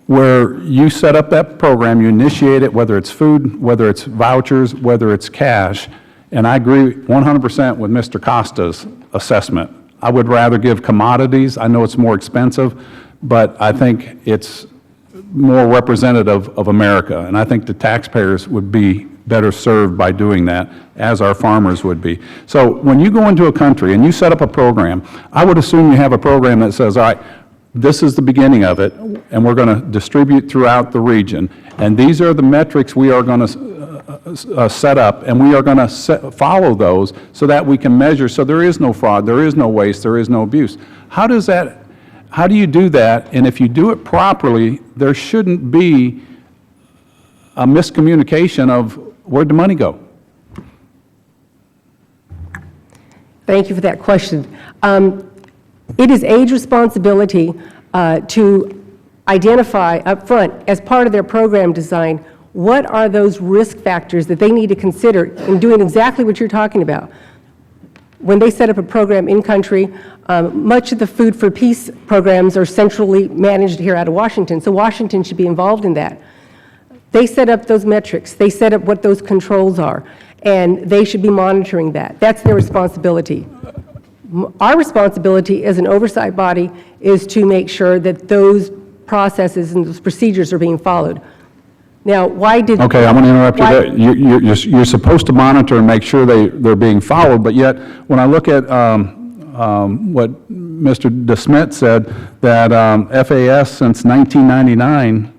where you set up that program, you initiate it, whether it's food, whether it's vouchers, whether it's cash, and I agree 100% with Mr. Costa's assessment. I would rather give commodities. I know it's more expensive, but I think it's more representative of America, and I think the taxpayers would be better served by doing that, as our farmers would be. So when you go into a country and you set up a program, I would assume you have a program that says, all right, this is the beginning of it, and we're going to distribute throughout the region, and these are the metrics we are going to set up, and we are going to follow those so that we can measure, so there is no fraud, there is no waste, there is no abuse. How do you do that? And if you do it properly, there shouldn't be a miscommunication of where'd the money go? Thank you for that question. It is AID's responsibility to identify up front, as part of their program design, what are those risk factors that they need to consider in doing exactly what you're talking about. When they set up a program in country, much of the Food for Peace programs are centrally managed here out of Washington, so Washington should be involved in that. They set up those metrics, they set up what those controls are, and they should be monitoring that. That's their responsibility. Our responsibility as an oversight body is to make sure that those processes and those procedures are being followed. Now, why did... Okay, I'm going to interrupt you there. You're supposed to monitor and make sure they're being followed, but yet when I look at what Mr. DeSmit said, that FAS since 1999,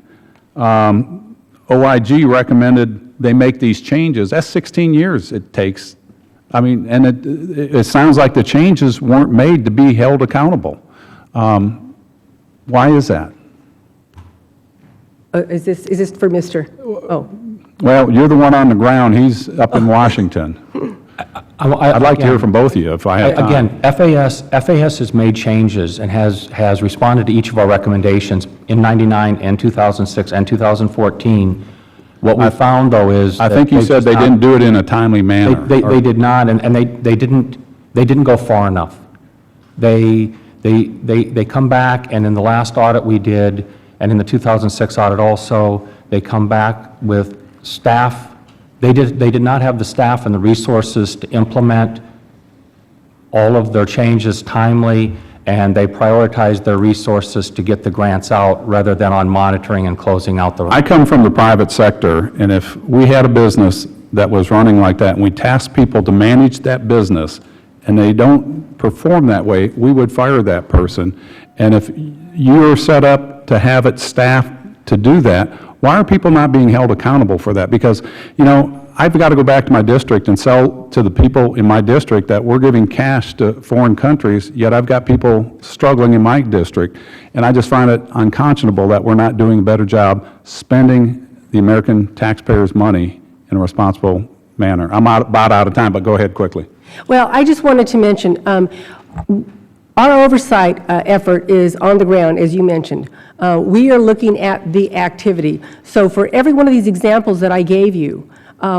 OIG recommended they make these changes. That's 16 years it takes. I mean, and it sounds like the changes weren't made to be held accountable. Why is that? Is this for Mr.? Oh. Well, you're the one on the ground. He's up in Washington. I'd like to hear from both of you if I have time. Again, FAS has made changes and has responded to each of our recommendations in 99 and 2006 and 2014. What we found, though, is... I think you said they didn't do it in a timely manner. They did not, and they didn't go far enough. They come back, and in the last audit we did, and in the 2006 audit also, they come back with staff. They did not have the staff and the resources to implement all of their changes timely, and they prioritized their resources to get the grants out rather than on monitoring and closing out the... I come from the private sector, and if we had a business that was running like that, and we tasked people to manage that business, and they don't perform that way, we would fire that person. And if you're set up to have it staffed to do that, why are people not being held accountable for that? Because, you know, I've got to go back to my district and sell to the people in my district that we're giving cash to foreign countries, yet I've got people struggling in my district. And I just find it unconscionable that we're not doing a better job spending the American taxpayers' money in a responsible manner. I'm about out of time, but go ahead quickly. Well, I just wanted to mention, our oversight effort is on the ground, as you mentioned. We are looking at the activity. So for every one of these examples that I gave you,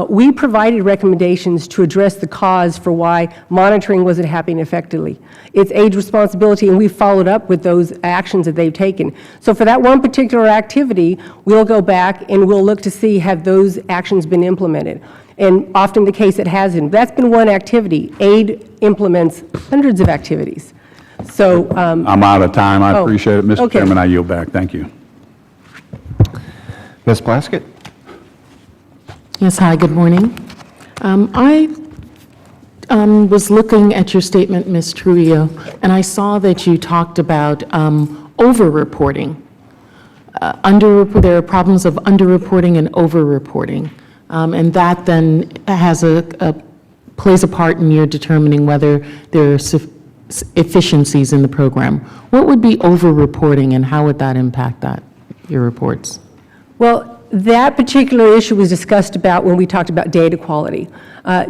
we provided recommendations to address the cause for why monitoring wasn't happening effectively. It's AID's responsibility, and we followed up with those actions that they've taken. So for that one particular activity, we'll go back and we'll look to see have those actions been implemented. And often the case it hasn't. That's been one activity. AID implements hundreds of activities. So I'm out of time. I appreciate it. Mr. Chairman, I yield back. Thank you. Ms. Plaskett? Yes, hi, good morning. I was looking at your statement, Ms. Trujillo, and I saw that you talked about over-reporting. There are problems of under-reporting and over-reporting, and that then has plays a part in your determining whether there are efficiencies in the program. What would be over-reporting, and how would that impact your reports? Well, that particular issue was discussed about when we talked about data quality.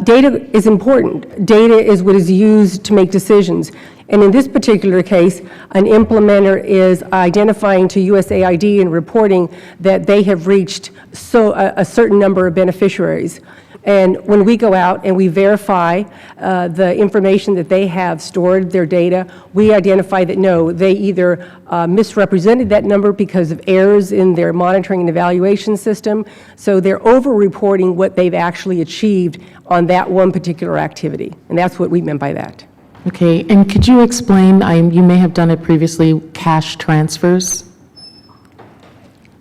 Data is important. Data is what is used to make decisions. And in this particular case, an implementer is identifying to USAID and reporting that they have reached a certain number of beneficiaries. And when we go out and we verify the information that they have stored, their data, we identify that no, they either misrepresented that number because of errors in their monitoring and evaluation system, so they're over-reporting what they've actually achieved on that one particular activity. And that's what we meant by that. Okay, and could you explain, you may have done it previously, cash transfers?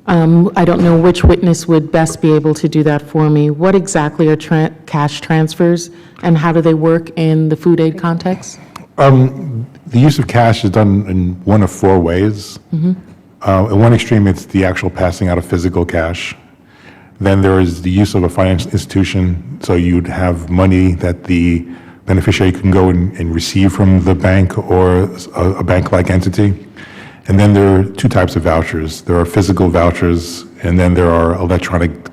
I don't know which witness would best be able to do that for me. What exactly are cash transfers, and how do they work in the food aid context? The use of cash is done in one of four ways. In one extreme, it's the actual passing out of physical cash. Then there is the use of a financial institution, so you'd have money that the beneficiary can go and receive from the bank or a bank-like entity. And then there are two types of vouchers. There are physical vouchers, and then there are electronic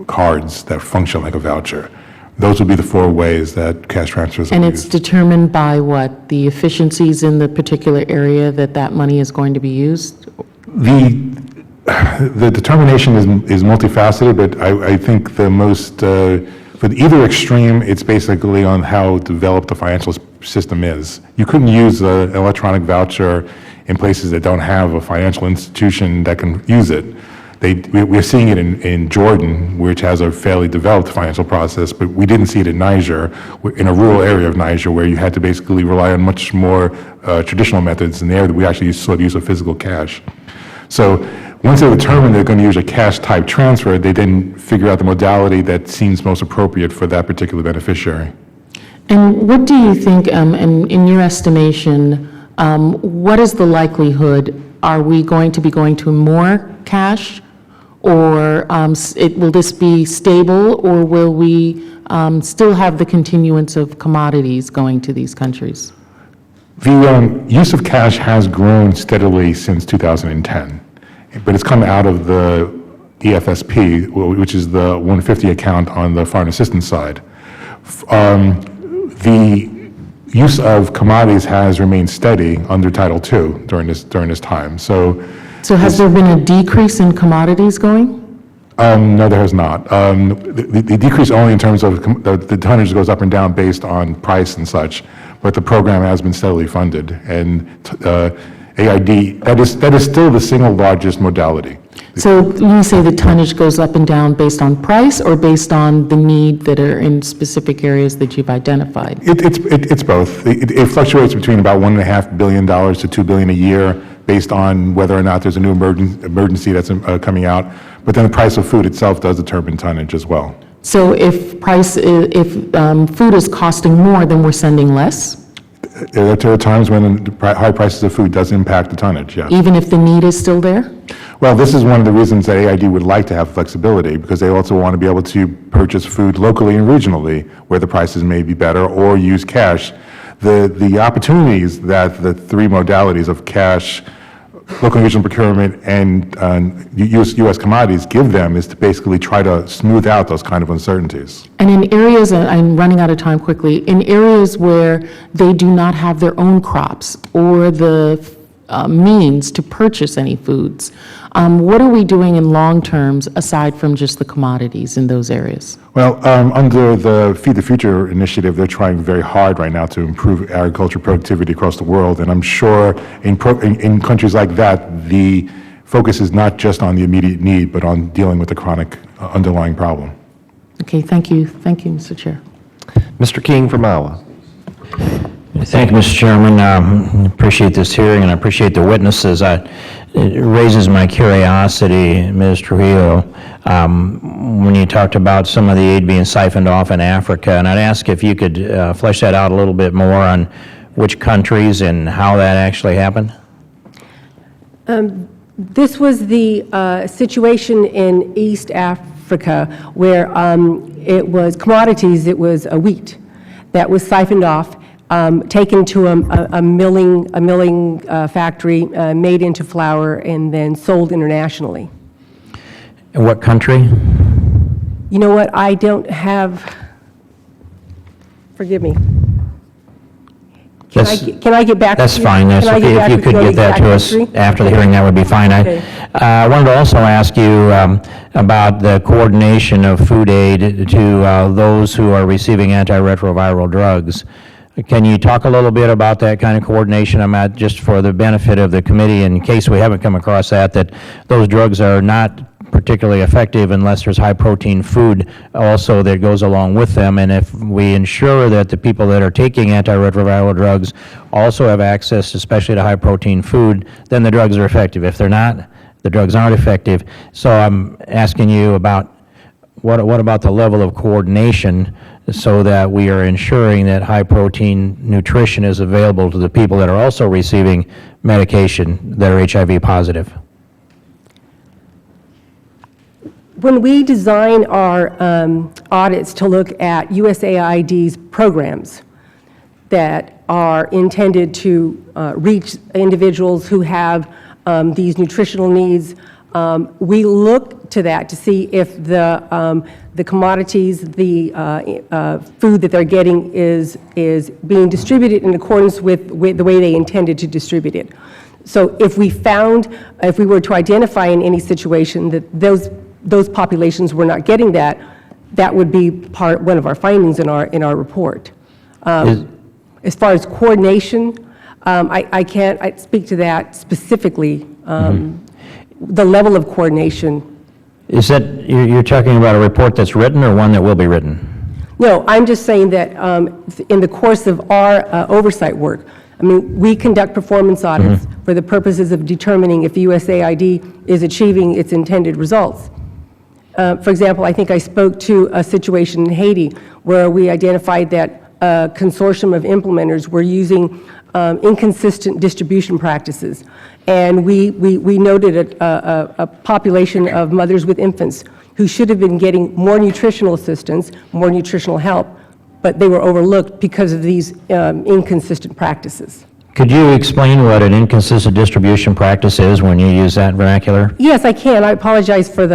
cards that function like a voucher. Those would be the four ways that cash transfers are And used. it's determined by what? The efficiencies in the particular area that money is going to be used? The determination is multifaceted, but I think the most, for either extreme, it's basically on how developed the financial system is. You couldn't use an electronic voucher in places that don't have a financial institution that can use it. We're seeing it in Jordan, which has a fairly developed financial process, but we didn't see it in Niger, in a rural area of Niger, where you had to basically rely on much more traditional methods. In there, we actually saw the use of physical cash. So once they determine they're going to use a cash-type transfer, they then figure out the modality that seems most appropriate for that particular beneficiary. And what do you think, in your estimation, what is the likelihood? Are we going to be going to more cash, or will this be stable, or will we still have the continuance of commodities going to these countries? The use of cash has grown steadily since 2010, but it's come out of the EFSP, which is the 150 account on the foreign assistance side. The use of commodities has remained steady under Title II during this time. So has there been a decrease in commodities going? no, there has not. The decrease only in terms of the tonnage goes up and down based on price and such, but the program has been steadily funded. And AID, that is still the single largest modality. So when you say the tonnage goes up and down based on price or based on the need that are in specific areas that you've identified? It's both. It fluctuates between about $1.5 billion to $2 billion a year based on whether or not there's a new emergency that's coming out. But then the price of food itself does determine tonnage as well. So if food is costing more, then we're sending less? There are times when high prices of food does impact the tonnage, yes. Even if the need is still there? Well, this is one of the reasons that AID would like to have flexibility, because they also want to be able to purchase food locally and regionally where the prices may be better, or use cash. The opportunities that the three modalities of cash, local and regional procurement, and U.S. commodities give them is to basically try to smooth out those kind of uncertainties. And in areas, I'm running out of time quickly, in areas where they do not have their own crops or the means to purchase any foods, what are we doing in long terms aside from just the commodities in those areas? Well, under the Feed the Future initiative, they're trying very hard right now to improve agriculture productivity across the world, and I'm sure in countries like that, the focus is not just on the immediate need, but on dealing with the chronic underlying problem. Okay, thank you. Thank you, Mr. Chair. Mr. King from Iowa. Thank you, Mr. Chairman. I appreciate this hearing, and I appreciate the witnesses. It raises my curiosity, Ms. Trujillo, when you talked about some of the aid being siphoned off in Africa, and I'd ask if you could flesh that out a little bit more on which countries and how that actually happened. This was the situation in East Africa where it was commodities, it was wheat that was siphoned off, taken to a milling factory, made into flour, and then sold internationally. In what country? You know what, I don't have, forgive me. Can I get back to you? That's fine, that's Can I get okay. back If you with could you on get that exact to us history? after the hearing, that would be fine. Okay. I wanted to also ask you about the coordination of food aid to those who are receiving antiretroviral drugs. Can you talk a little bit about that kind of coordination? I'm at, just for the benefit of the committee, in case we haven't come across that those drugs are not particularly effective unless there's high-protein food also that goes along with them. And if we ensure that the people that are taking antiretroviral drugs also have access, especially to high-protein food, then the drugs are effective. If they're not, the drugs aren't effective. So I'm asking you about what about the level of coordination so that we are ensuring that high-protein nutrition is available to the people that are also receiving medication that are HIV positive? When we design our audits to look at USAID's programs that are intended to reach individuals who have these nutritional needs, we look to that to see if the commodities, the food that they're getting is being distributed in accordance with the way they intended to distribute it. So if we were to identify in any situation that those populations were not getting that, that would be one of our findings in our report. As far as coordination, I can't speak to that specifically. The level of coordination. Is that, you're talking about a report that's written or one that will be written? No, I'm just saying that in the course of our oversight work, I mean, we conduct performance audits for the purposes of determining if USAID is achieving its intended results. For example, I think I spoke to a situation in Haiti where we identified that a consortium of implementers were using inconsistent distribution practices. And we noted a population of mothers with infants who should have been getting more nutritional assistance, more nutritional help, but they were overlooked because of these inconsistent practices. Could you explain what an inconsistent distribution practice is when you use that vernacular? Yes, I can. I apologize for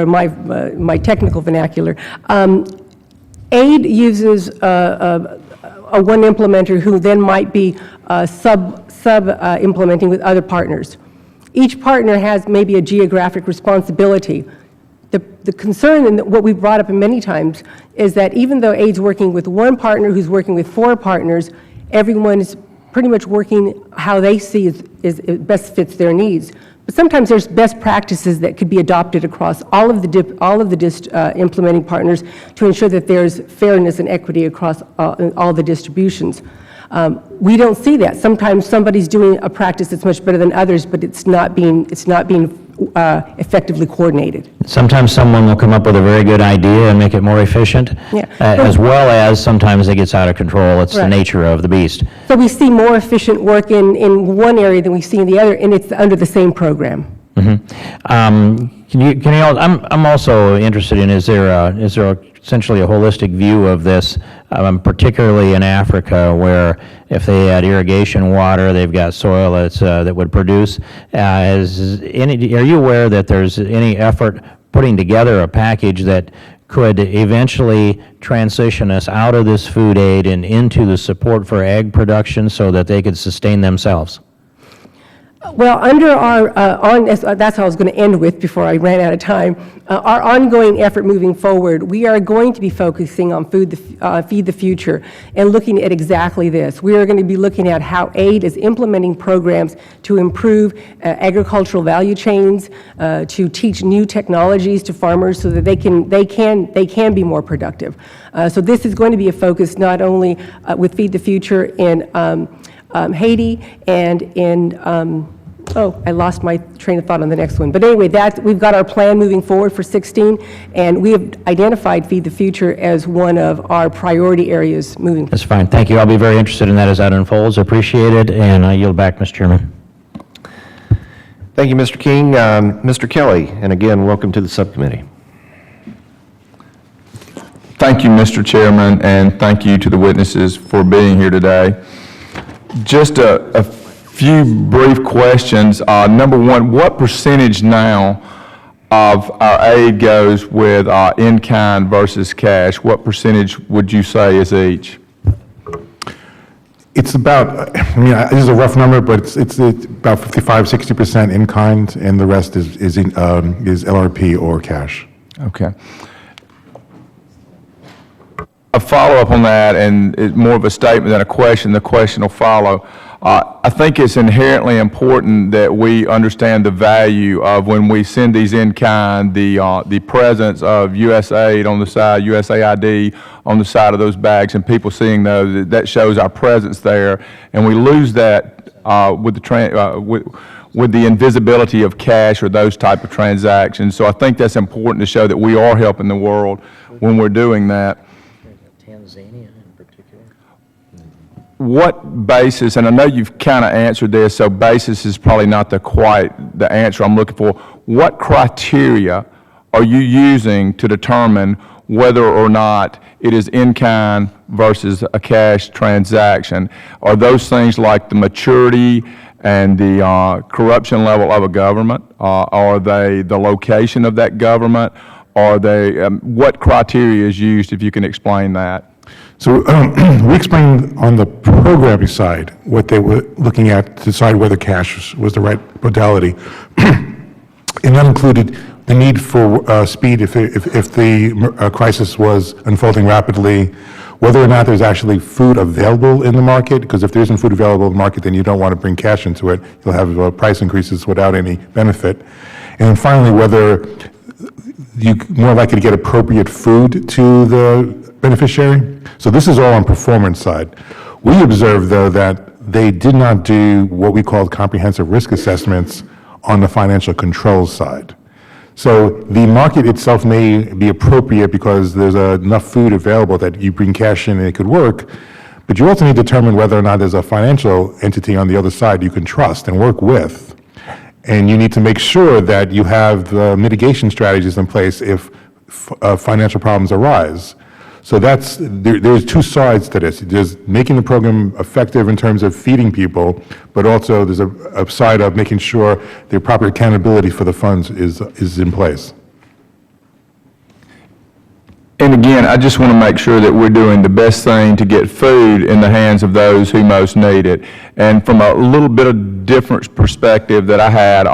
my technical vernacular. AID uses a one implementer who then might be implementing with other partners. Each partner has maybe a geographic responsibility. The concern, and what we've brought up many times, is that even though AID's working with one partner who's working with 4 partners, everyone is pretty much working how they see it best fits their needs. But sometimes there's best practices that could be adopted across all of the implementing partners to ensure that there's fairness and equity across all the distributions. We don't see that. Sometimes somebody's doing a practice that's much better than others, but it's not being effectively coordinated. Sometimes someone will come up with a very good idea and make it more efficient, Yeah. as well as sometimes it gets out of control. It's the Right. nature of the beast. So we see more efficient work in one area than we see in the other, and it's under the same program. I'm also interested in, is there essentially a holistic view of this, particularly in Africa, where if they had irrigation water, they've got soil that would produce. Are you aware that there's any effort putting together a package that could eventually transition us out of this food aid and into the support for ag production so that they could sustain themselves? Well, under our, that's how I was going to end with before I ran out of time, our ongoing effort moving forward, we are going to be focusing on Feed the Future and looking at exactly this. We are going to be looking at how AID is implementing programs to improve agricultural value chains, to teach new technologies to farmers so that they can be more productive. So this is going to be a focus not only with Feed the Future in Haiti and in, I lost my train of thought on the next one. But anyway, we've got our plan moving forward for 16, and we have identified Feed the Future as one of our priority areas moving forward. That's fine. Thank you. I'll be very interested in that as that unfolds. Appreciate it, and I yield back, Mr. Chairman. Thank you, Mr. King. Mr. Kelly, and again, welcome to the subcommittee. Thank you, Mr. Chairman, and thank you to the witnesses for being here today. Just a few brief questions. Number one, what percentage now of our aid goes with in-kind versus cash? What percentage would you say is each? It's about, I mean, this is a rough number, but it's about 55, 60% in kind, and the rest is LRP or cash. Okay. A follow-up on that, and it's more of a statement than a question. The question will follow. I think it's inherently important that we understand the value of when we send these in kind, the presence of USAID on the side, USAID on the side of those bags, and people seeing those. That shows our presence there, and we lose that with the invisibility of cash or those type of transactions. So I think that's important to show that we are helping the world when we're doing that. Tanzania in particular? What basis, and I know you've kind of answered this, so basis is probably not quite the answer I'm looking for. What criteria are you using to determine whether or not it is in-kind versus a cash transaction? Are those things like the maturity and the corruption level of a government? Are they the location of that government? Are they, what criteria is used, if you can explain that? So we explained on the programming side what they were looking at to decide whether cash was the right modality. And that included the need for speed if the crisis was unfolding rapidly, whether or not there's actually food available in the market, because if there isn't food available in the market, then you don't want to bring cash into it. You'll have price increases without any benefit. And then finally, whether you're more likely to get appropriate food to the beneficiary. So this is all on performance side. We observed, though, that they did not do what we called comprehensive risk assessments on the financial controls side. So the market itself may be appropriate because there's enough food available that you bring cash in and it could work, but you also need to determine whether or not there's a financial entity on the other side you can trust and work with. And you need to make sure that you have the mitigation strategies in place if financial problems arise. So there's two sides to this. There's making the program effective in terms of feeding people, but also there's a side of making sure the proper accountability for the funds is in place. And again, I just want to make sure that we're doing the best thing to get food in the hands of those who most need it. And from a little bit of different perspective that I had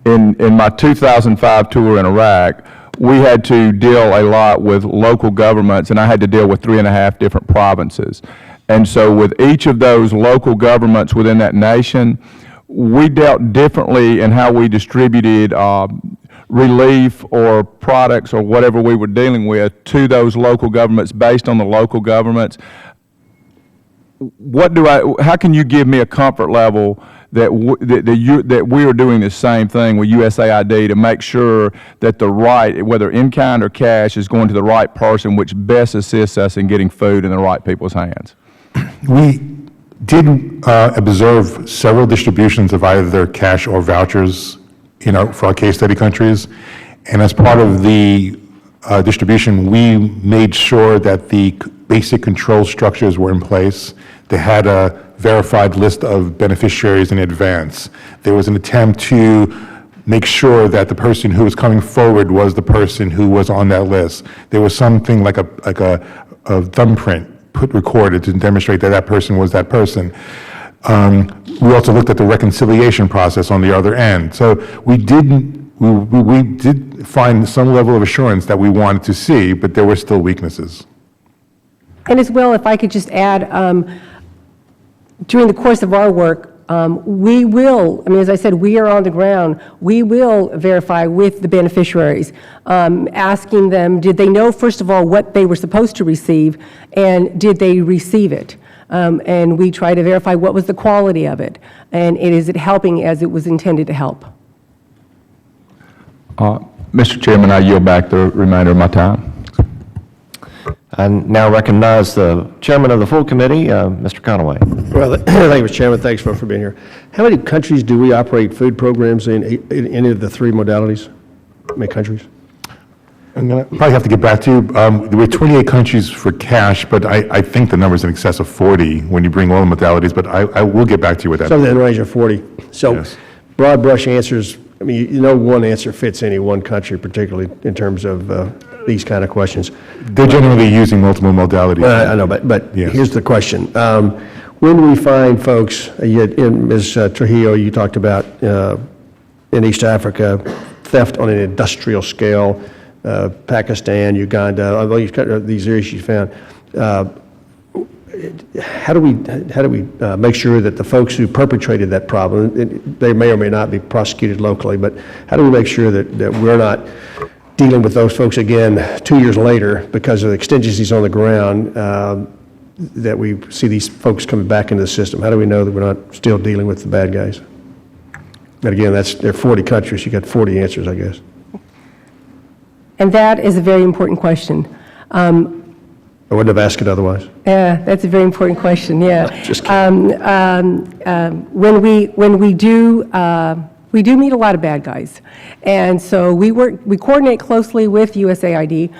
in my 2005 tour in Iraq, we had to deal a lot with local governments, and I had to deal with 3.5 different provinces. And so with each of those local governments within that nation, we dealt differently in how we distributed relief or products or whatever we were dealing with to those local governments based on the local governments. How can you give me a comfort level that we are doing the same thing with USAID to make sure that the right, whether in kind or cash, is going to the right person, which best assists us in getting food in the right people's hands? We did observe several distributions of either cash or vouchers, for our case study countries. And as part of the distribution, we made sure that the basic control structures were in place. They had a verified list of beneficiaries in advance. There was an attempt to make sure that the person who was coming forward was the person who was on that list. There was something like a thumbprint recorded to demonstrate that that person was that person. We also looked at the reconciliation process on the other end. So we did find some level of assurance that we wanted to see, but there were still weaknesses. And as well, if I could just add, during the course of our work, we will, as I said, we are on the ground. We will verify with the beneficiaries, asking them, did they know, first of all, what they were supposed to receive, and did they receive it? And we try to verify what was the quality of it, and is it helping as it was intended to help? Mr. Chairman, I yield back the remainder of my time. I now recognize the chairman of the full committee, Mr. Conaway. Well, thank you, Mr. Chairman. Thanks for being here. How many countries do we operate food programs in any of the three modalities? How many countries? I'm going to probably have to get back to you. There were 28 countries for cash, but I think the number is in excess of 40 when you bring all the modalities, but I will get back to you with that. Something in the range of 40. So Yes. broad brush answers, I mean, you know one answer fits any one country, particularly in terms of these kind of questions. They're generally using multiple modalities. I know, but Yes. here's the question. When we find folks, Ms. Trujillo, you talked about in East Africa, theft on an industrial scale, Pakistan, Uganda, all these areas you found. How do we make sure that the folks who perpetrated that problem, they may or may not be prosecuted locally, but how do we make sure that we're not dealing with those folks again 2 years later because of the exigencies on the ground, that we see these folks coming back into the system? How do we know that we're not still dealing with the bad guys? And again, there are 40 countries. You got 40 answers, I guess. And that is a very important question. I wouldn't have asked it otherwise. That's a very important question, yeah. Just kidding. When we do meet a lot of bad guys. And so we coordinate closely with USAID.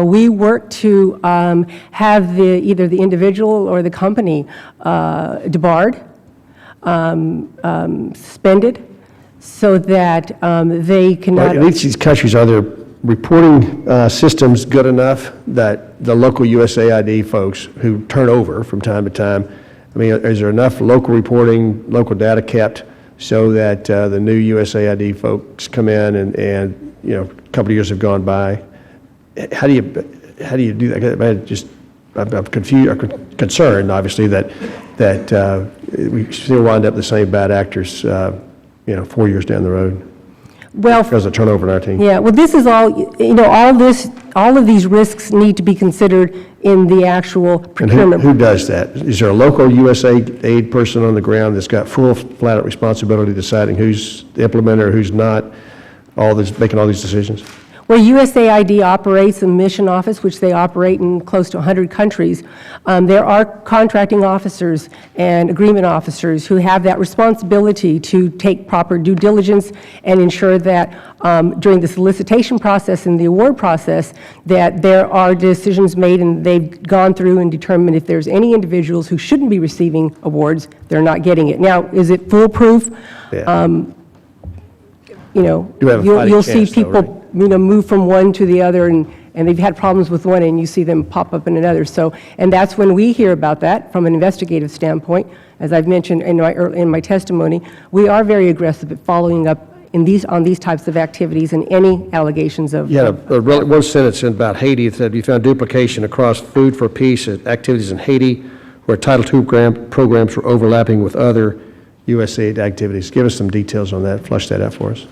We work to have either the individual or the company debarred, suspended, so that they cannot. In each of these countries, are there reporting systems good enough that the local USAID folks who turn over from time to time, I mean, is there enough local reporting, local data kept so that the new USAID folks come in and you know, a couple of years have gone by? How do you do that? I'm confused, or concerned, obviously, that we still wind up the same bad actors, 4 years down the road. Well, Because of turnover in our team. yeah, well, this is all, all of these risks need to be considered in the actual And procurement. who does that? Is there a local USAID person on the ground that's got full, flat-out responsibility deciding who's the implementer, who's not, making all these decisions? Where USAID operates a mission office, which they operate in close to 100 countries, there are contracting officers and agreement officers who have that responsibility to take proper due diligence and ensure that during the solicitation process and the award process, that there are decisions made and they've gone through and determined if there's any individuals who shouldn't be receiving awards, they're not getting it. Now, is it foolproof? Yeah. You You have a know, fighting you'll see chance, though, people, move from one to the other, and they've had problems with one, and you see them pop up in another. So, and that's when we hear about that from an investigative standpoint. As I've mentioned in my testimony, we are very aggressive at following up on these types of activities and any allegations of. You had one sentence about Haiti. It said, you found duplication across Food for Peace activities in Haiti, where Title II programs were overlapping with other USAID activities. Give us some details on that. Flush that out for us.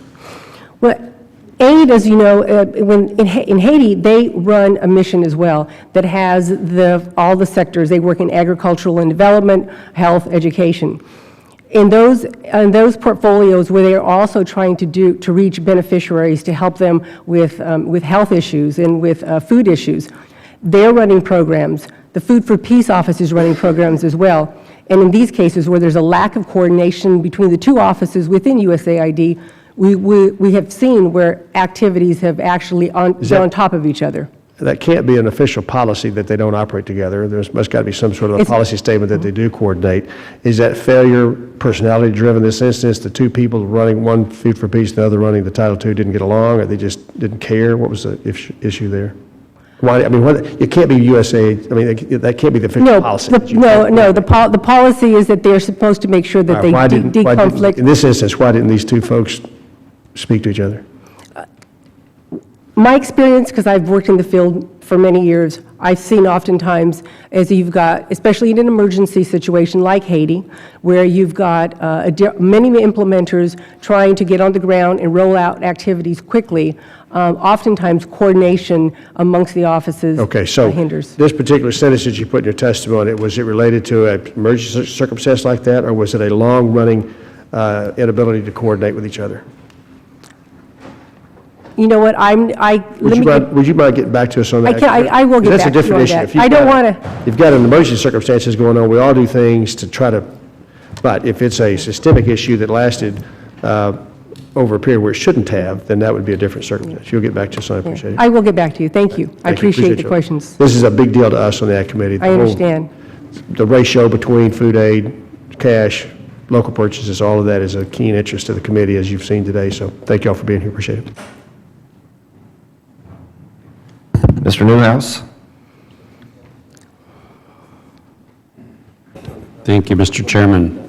Well, aid, as you know, in Haiti, they run a mission as well that has all the sectors. They work in agricultural and development, health, education. In those portfolios where they are also trying to reach beneficiaries to help them with health issues and with food issues, they're running programs. The Food for Peace office is running programs as well. And in these cases where there's a lack of coordination between the two offices within USAID, we have seen where activities have actually been on top of each other. That can't be an official policy that they don't operate together. There's must got to be some sort of a policy statement that they do coordinate. Is that failure personality driven in this instance? The two people running one Food for Peace, the other running the Title II didn't get along, or they just didn't care? What was the issue there? Why? I mean, it can't be USAID. I mean, that can't be the official policy. The policy is that they're supposed to make sure that they deconflict. In this instance, why didn't these two folks speak to each other? My experience, because I've worked in the field for many years, I've seen oftentimes, as you've got, especially in an emergency situation like Haiti, where you've got many implementers trying to get on the ground and roll out activities quickly, oftentimes coordination amongst the offices Okay, so hinders. this particular sentence that you put in your testimony, was it related to an emergency circumstance like that, or was it a long-running inability to coordinate with each other? You know what, Would you mind getting back to us on that? I will get That's back a to you different on issue. that. If you've I don't got- want to. You've got an emergency circumstances going on, we all do things to try to, but if it's a systemic issue that lasted over a period where it shouldn't have, then that would be a different circumstance. You'll get back to us, I appreciate it. I will get back to you. Thank you. I Thank you. appreciate the you. questions. This is a big deal to us on the Ag Committee. I understand. The ratio between food aid, cash, local purchases, all of that is a keen interest to the committee, as you've seen today. So thank you all for being here. Appreciate it. Mr. Newhouse? Thank you, Mr. Chairman.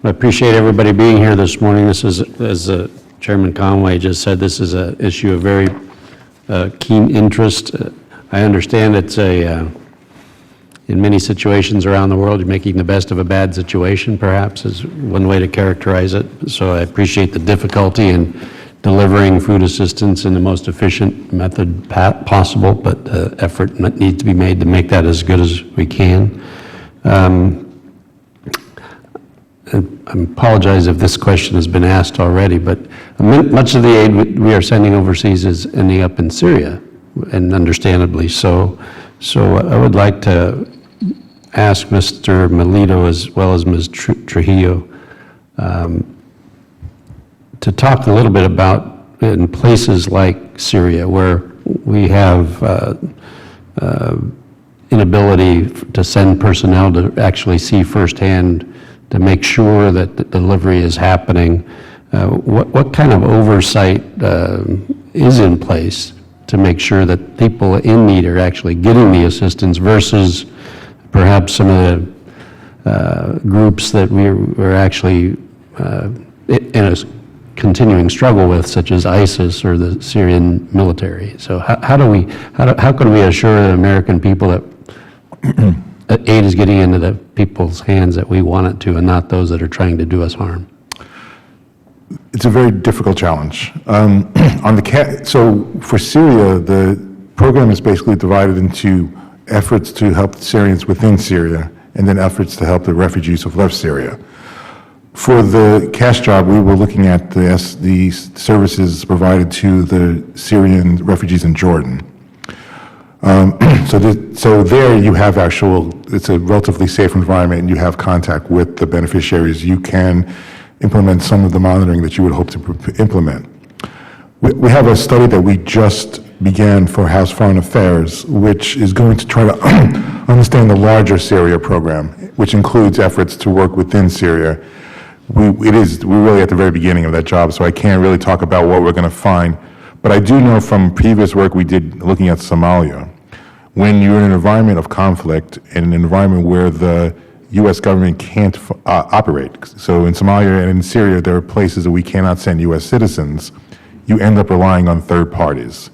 I appreciate everybody being here this morning. This is, as Chairman Conway just said, this is an issue of very keen interest. I understand it's in many situations around the world, you're making the best of a bad situation, perhaps, is one way to characterize it. So I appreciate the difficulty in delivering food assistance in the most efficient method possible, but effort needs to be made to make that as good as we can. I apologize if this question has been asked already, but much of the aid we are sending overseas is ending up in Syria, and understandably so. So I would like to ask Mr. Melito as well as Ms. Trujillo to talk a little bit about in places like Syria where we have inability to send personnel to actually see firsthand to make sure that the delivery is happening. What kind of oversight is in place to make sure that people in need are actually getting the assistance versus perhaps some of the groups that we're actually in a continuing struggle with, such as ISIS or the Syrian military? So how can we assure the American people that aid is getting into the people's hands that we want it to, and not those that are trying to do us harm? It's a very difficult challenge. So for Syria, the program is basically divided into efforts to help Syrians within Syria, and then efforts to help the refugees who've left Syria. For the cash job, we were looking at the services provided to the Syrian refugees in Jordan. So there you have it's a relatively safe environment, and you have contact with the beneficiaries. You can implement some of the monitoring that you would hope to implement. We have a study that we just began for House Foreign Affairs, which is going to try to understand the larger Syria program, which includes efforts to work within Syria. We're really at the very beginning of that job, so I can't really talk about what we're going to find. But I do know from previous work we did looking at Somalia, when you're in an environment of conflict, in an environment where the U.S. government can't operate, so in Somalia and in Syria, there are places that we cannot send U.S. citizens, you end up relying on third parties.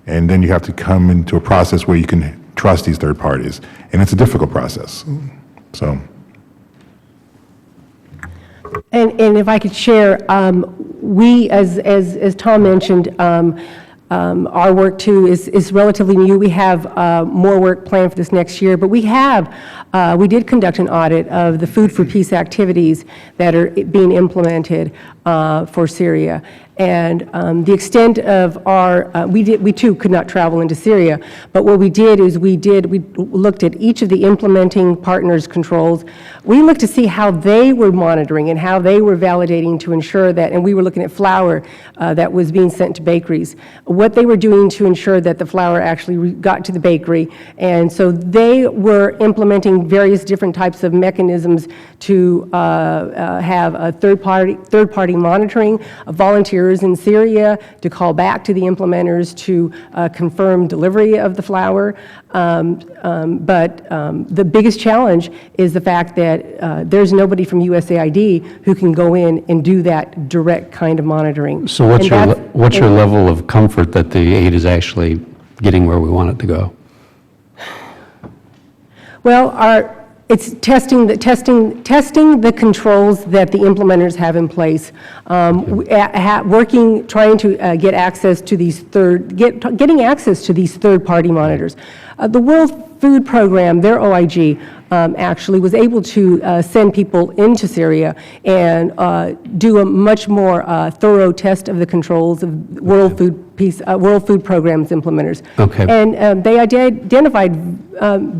And then you have to come into a process where you can trust these third parties. And it's a difficult process. So. And if I could share, we, as Tom mentioned, our work too is relatively new. We have more work planned for this next year, but we did conduct an audit of the Food for Peace activities that are being implemented for Syria. And the extent of our, we too could not travel into Syria, but what we did is we looked at each of the implementing partners' controls. We looked to see how they were monitoring and how they were validating to ensure that, and we were looking at flour that was being sent to bakeries, what they were doing to ensure that the flour actually got to the bakery. And so they were implementing various different types of mechanisms to have a third-party monitoring, volunteers in Syria to call back to the implementers to confirm delivery of the flour. But the biggest challenge is the fact that there's nobody from USAID who can go in and do that direct kind of monitoring. So what's your level of comfort that the aid is actually getting where we want it to go? Well, it's testing the controls that the implementers have in place, trying to get access to these getting access to these third-party monitors. The World Food Program, their OIG, actually was able to send people into Syria and do a much more thorough test of the controls of World Food Program's implementers. Okay. And they identified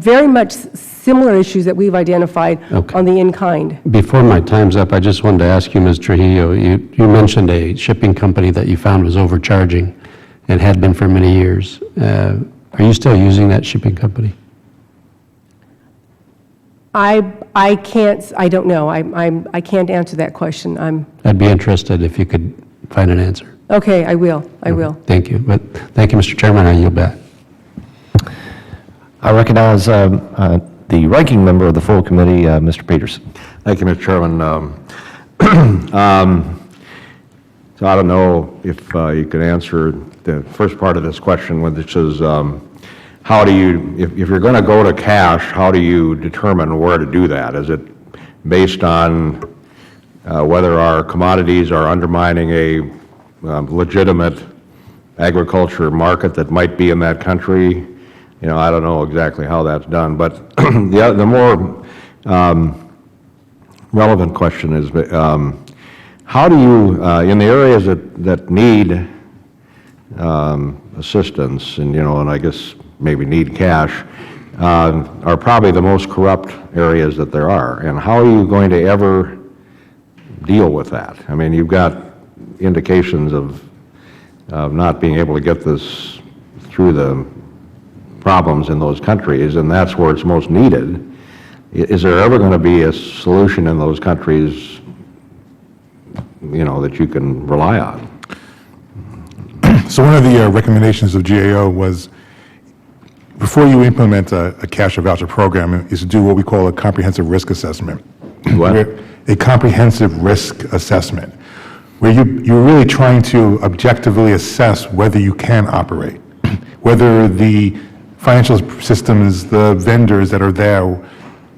very much similar issues that we've identified on the in-kind. Before my time's up, I just wanted to ask you, Ms. Trujillo, you mentioned a shipping company that you found was overcharging and had been for many years. Are you still using that shipping company? I I don't know. I can't answer that question. I'd be interested if you could find an answer. Okay, I will. Thank you. But thank you, Mr. Chairman. I yield back. I recognize the ranking member of the full committee, Mr. Peterson. Thank you, Mr. Chairman. So I don't know if you could answer the first part of this question, which is how do you, if you're going to go to cash, how do you determine where to do that? Is it based on whether our commodities are undermining a legitimate agriculture market that might be in that country? You know, I don't know exactly how that's done, but the more relevant question is, how do you, in the areas that need assistance, and and I guess maybe need cash, are probably the most corrupt areas that there are, and how are you going to ever deal with that? I mean, you've got indications of not being able to get this through the problems in those countries, and that's where it's most needed. Is there ever going to be a solution in those countries, that you can rely on? So one of the recommendations of GAO was, before you implement a cash or voucher program, is to do what we call a comprehensive risk assessment. What? A comprehensive risk assessment, where you're really trying to objectively assess whether you can operate, whether the financial systems, the vendors that are there,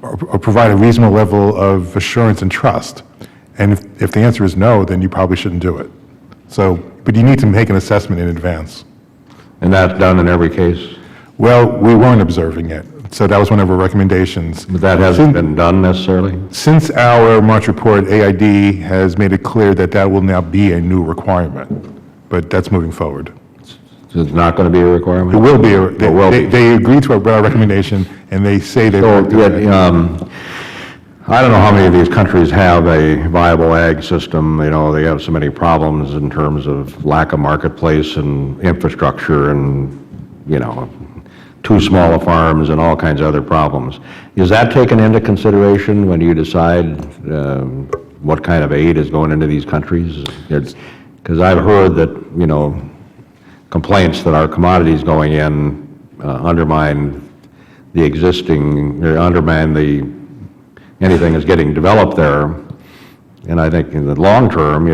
or provide a reasonable level of assurance and trust. And if the answer is no, then you probably shouldn't do it. So, but you need to make an assessment in advance. And that's done in every case? Well, we weren't observing it, so that was one of our recommendations. But that hasn't been done necessarily? Since our March report, AID has made it clear that that will now be a new requirement, but that's moving forward. So it's not going to be a requirement? It will be. They agreed to our recommendation, and they say they will do it. I don't know how many of these countries have a viable ag system. They have so many problems in terms of lack of marketplace and infrastructure and, too small of farms and all kinds of other problems. Is that taken into consideration when you decide what kind of aid is going into these countries? Because I've heard that, complaints that our commodities going in undermine the existing, or undermine anything that's getting developed there. And I think in the long term,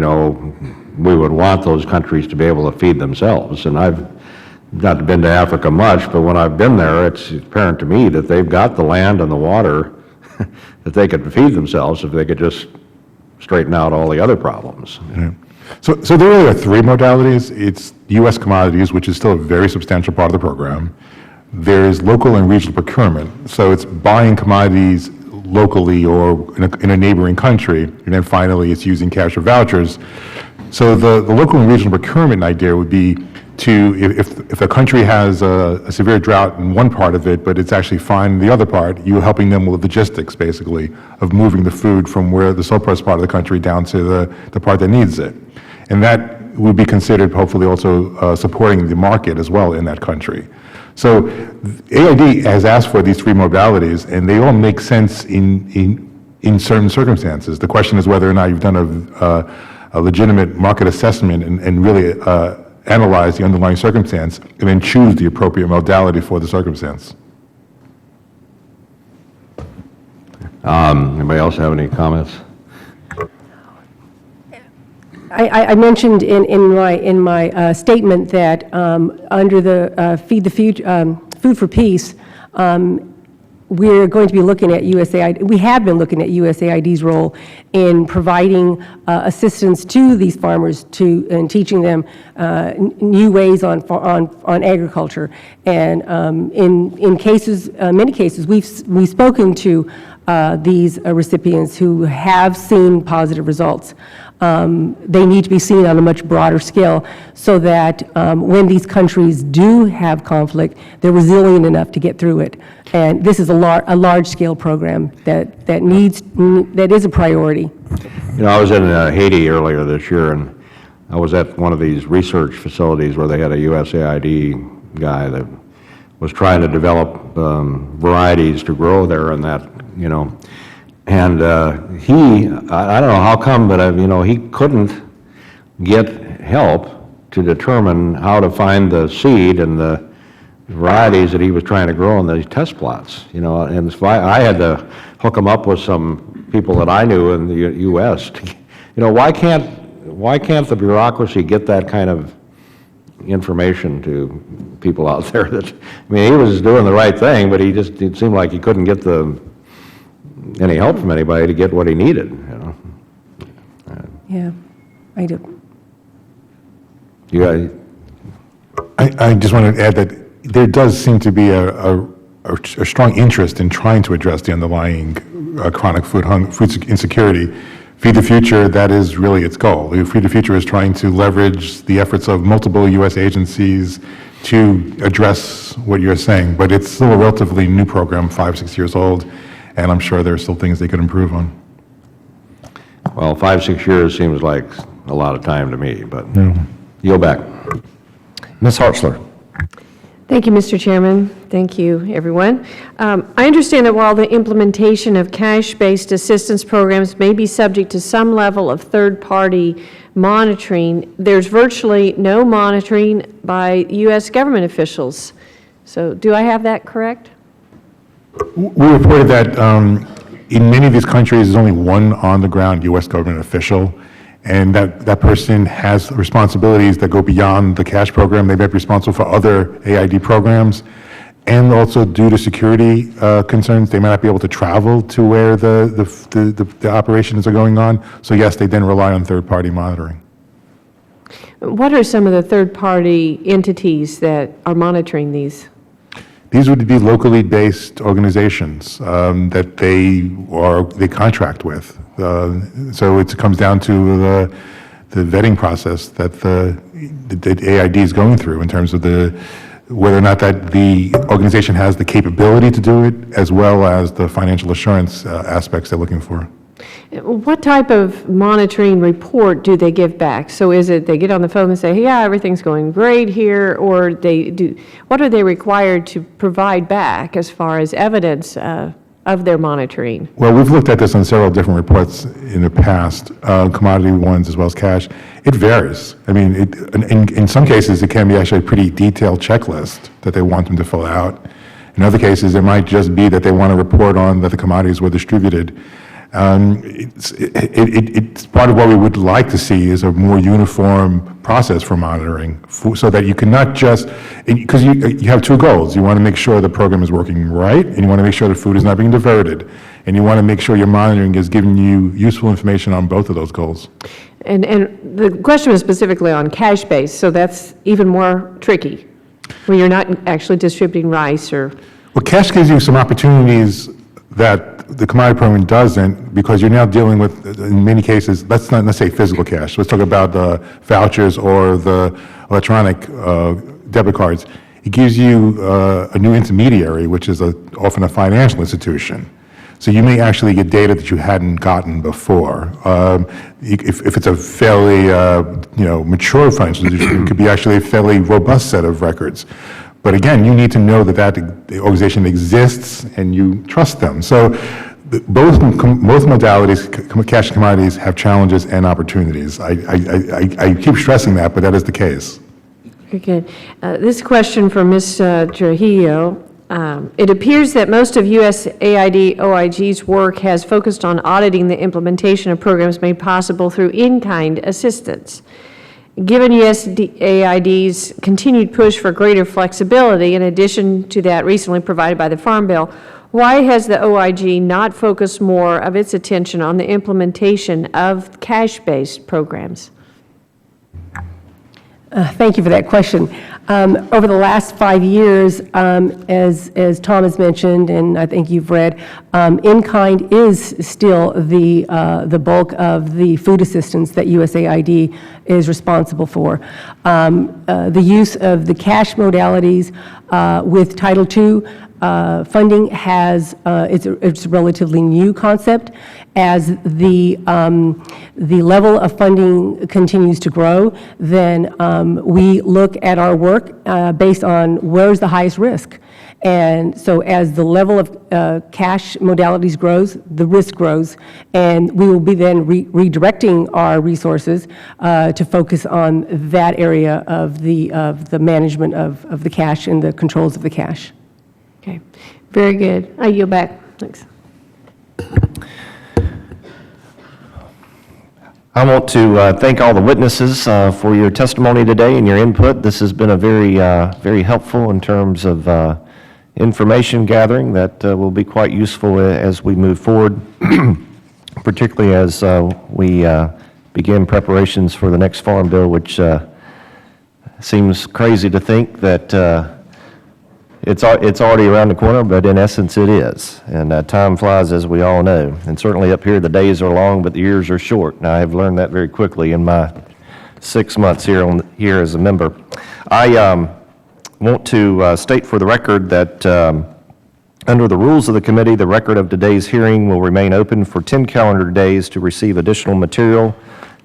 we would want those countries to be able to feed themselves. And I've not been to Africa much, but when I've been there, it's apparent to me that they've got the land and the water that they could feed themselves if they could just straighten out all the other problems. Yeah. So there really are three modalities. It's U.S. commodities, which is still a very substantial part of the program. There's local and regional procurement. So it's buying commodities locally or in a neighboring country. And then finally, it's using cash or vouchers. So the local and regional procurement idea would be to, if a country has a severe drought in one part of it, but it's actually fine in the other part, you're helping them with logistics, basically, of moving the food from where the surplus part of the country down to the part that needs it. And that would be considered hopefully also supporting the market as well in that country. So AID has asked for these three modalities, and they all make sense in certain circumstances. The question is whether or not you've done a legitimate market assessment and really analyze the underlying circumstance, and then choose the appropriate modality for the circumstance. Anybody else have any comments? I mentioned in my statement that under the Food for Peace, we're going to be looking at USAID. We have been looking at USAID's role in providing assistance to these farmers and teaching them new ways on agriculture. And in cases, many cases, we've spoken to these recipients who have seen positive results. They need to be seen on a much broader scale so that when these countries do have conflict, they're resilient enough to get through it. And this is a large-scale program that is a priority. I was in Haiti earlier this year, and I was at one of these research facilities where they had a USAID guy that was trying to develop varieties to grow there, and that, And I don't know how come, but he couldn't get help to determine how to find the seed and the varieties that he was trying to grow in these test plots, and so I had to hook him up with some people that I knew in the U.S. Why can't the bureaucracy get that kind of information to people out there he was doing the right thing, but it seemed like he couldn't get any help from anybody to get what he needed, Yeah, I do. I just want to add that there does seem to be a strong interest in trying to address the underlying chronic food insecurity. Feed the Future, that is really its goal. Feed the Future is trying to leverage the efforts of multiple U.S. agencies to address what you're saying, but it's still a relatively new program, 5-6 years old, and I'm sure there are still things they could improve on. Well, 5-6 years seems like a lot of time to me, but yield back. Ms. Hartzler. Thank you, Mr. Chairman. Thank you, everyone. I understand that while the implementation of cash-based assistance programs may be subject to some level of third-party monitoring, there's virtually no monitoring by U.S. government officials. So do I have that correct? We reported that in many of these countries, there's only one on-the-ground U.S. government official, and that person has responsibilities that go beyond the cash program. They may be responsible for other AID programs, and also due to security concerns, they might not be able to travel to where the operations are going on. So yes, they then rely on third-party monitoring. What are some of the third-party entities that are monitoring these? These would be locally based organizations that they contract with. So it comes down to the vetting process that the AID is going through in terms of whether or not that the organization has the capability to do it, as well as the financial assurance aspects they're looking for. What type of monitoring report do they give back? So is it they get on the phone and say, hey, yeah, everything's going great here, or what are they required to provide back as far as evidence of their monitoring? Well, we've looked at this on several different reports in the past, commodity ones as well as cash. It varies. I mean, in some cases, it can be actually a pretty detailed checklist that they want them to fill out. In other cases, it might just be that they want to report on that the commodities were distributed. It's part of what we would like to see is a more uniform process for monitoring, so that you cannot just, because you have two goals. You want to make sure the program is working right, and you want to make sure the food is not being diverted, and you want to make sure your monitoring is giving you useful information on both of those goals. And the question was specifically on cash-based, so that's even more tricky, where you're not actually distributing rice or... Well, cash gives you some opportunities that the commodity program doesn't, because you're now dealing with, in many cases, let's say physical cash. Let's talk about the vouchers or the electronic debit cards. It gives you a new intermediary, which is often a financial institution. So you may actually get data that you hadn't gotten before. If it's a fairly mature financial institution, it could be actually a fairly robust set of records. But again, you need to know that the organization exists and you trust them. So both modalities, cash and commodities, have challenges and opportunities. I keep stressing that, but that is the case. Okay. This question from Ms. Trujillo. It appears that most of USAID OIG's work has focused on auditing the implementation of programs made possible through in-kind assistance. Given USAID's continued push for greater flexibility, in addition to that recently provided by the Farm Bill, why has the OIG not focused more of its attention on the implementation of cash-based programs? Thank you for that question. Over the last 5 years, as Tom has mentioned, and I think you've read, in-kind is still the bulk of the food assistance that USAID is responsible for. The use of the cash modalities with Title II funding it's a relatively new concept. As the level of funding continues to grow, then we look at our work based on where's the highest risk. And so as the level of cash modalities grows, the risk grows, and we will be then redirecting our resources to focus on that area of the management of the cash and the controls of the cash. Okay, very good. I yield back. Thanks. I want to thank all the witnesses for your testimony today and your input. This has been a very helpful in terms of information gathering that will be quite useful as we move forward, particularly as we begin preparations for the next Farm Bill, which seems crazy to think that it's already around the corner, but in essence it is. And time flies, as we all know. And certainly up here, the days are long, but the years are short. And I have learned that very quickly in my 6 months here as a member. I want to state for the record that under the rules of the committee, the record of today's hearing will remain open for 10 calendar days to receive additional material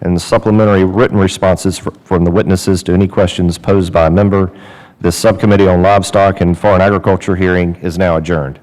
and supplementary written responses from the witnesses to any questions posed by a member. This subcommittee on livestock and foreign agriculture hearing is now adjourned.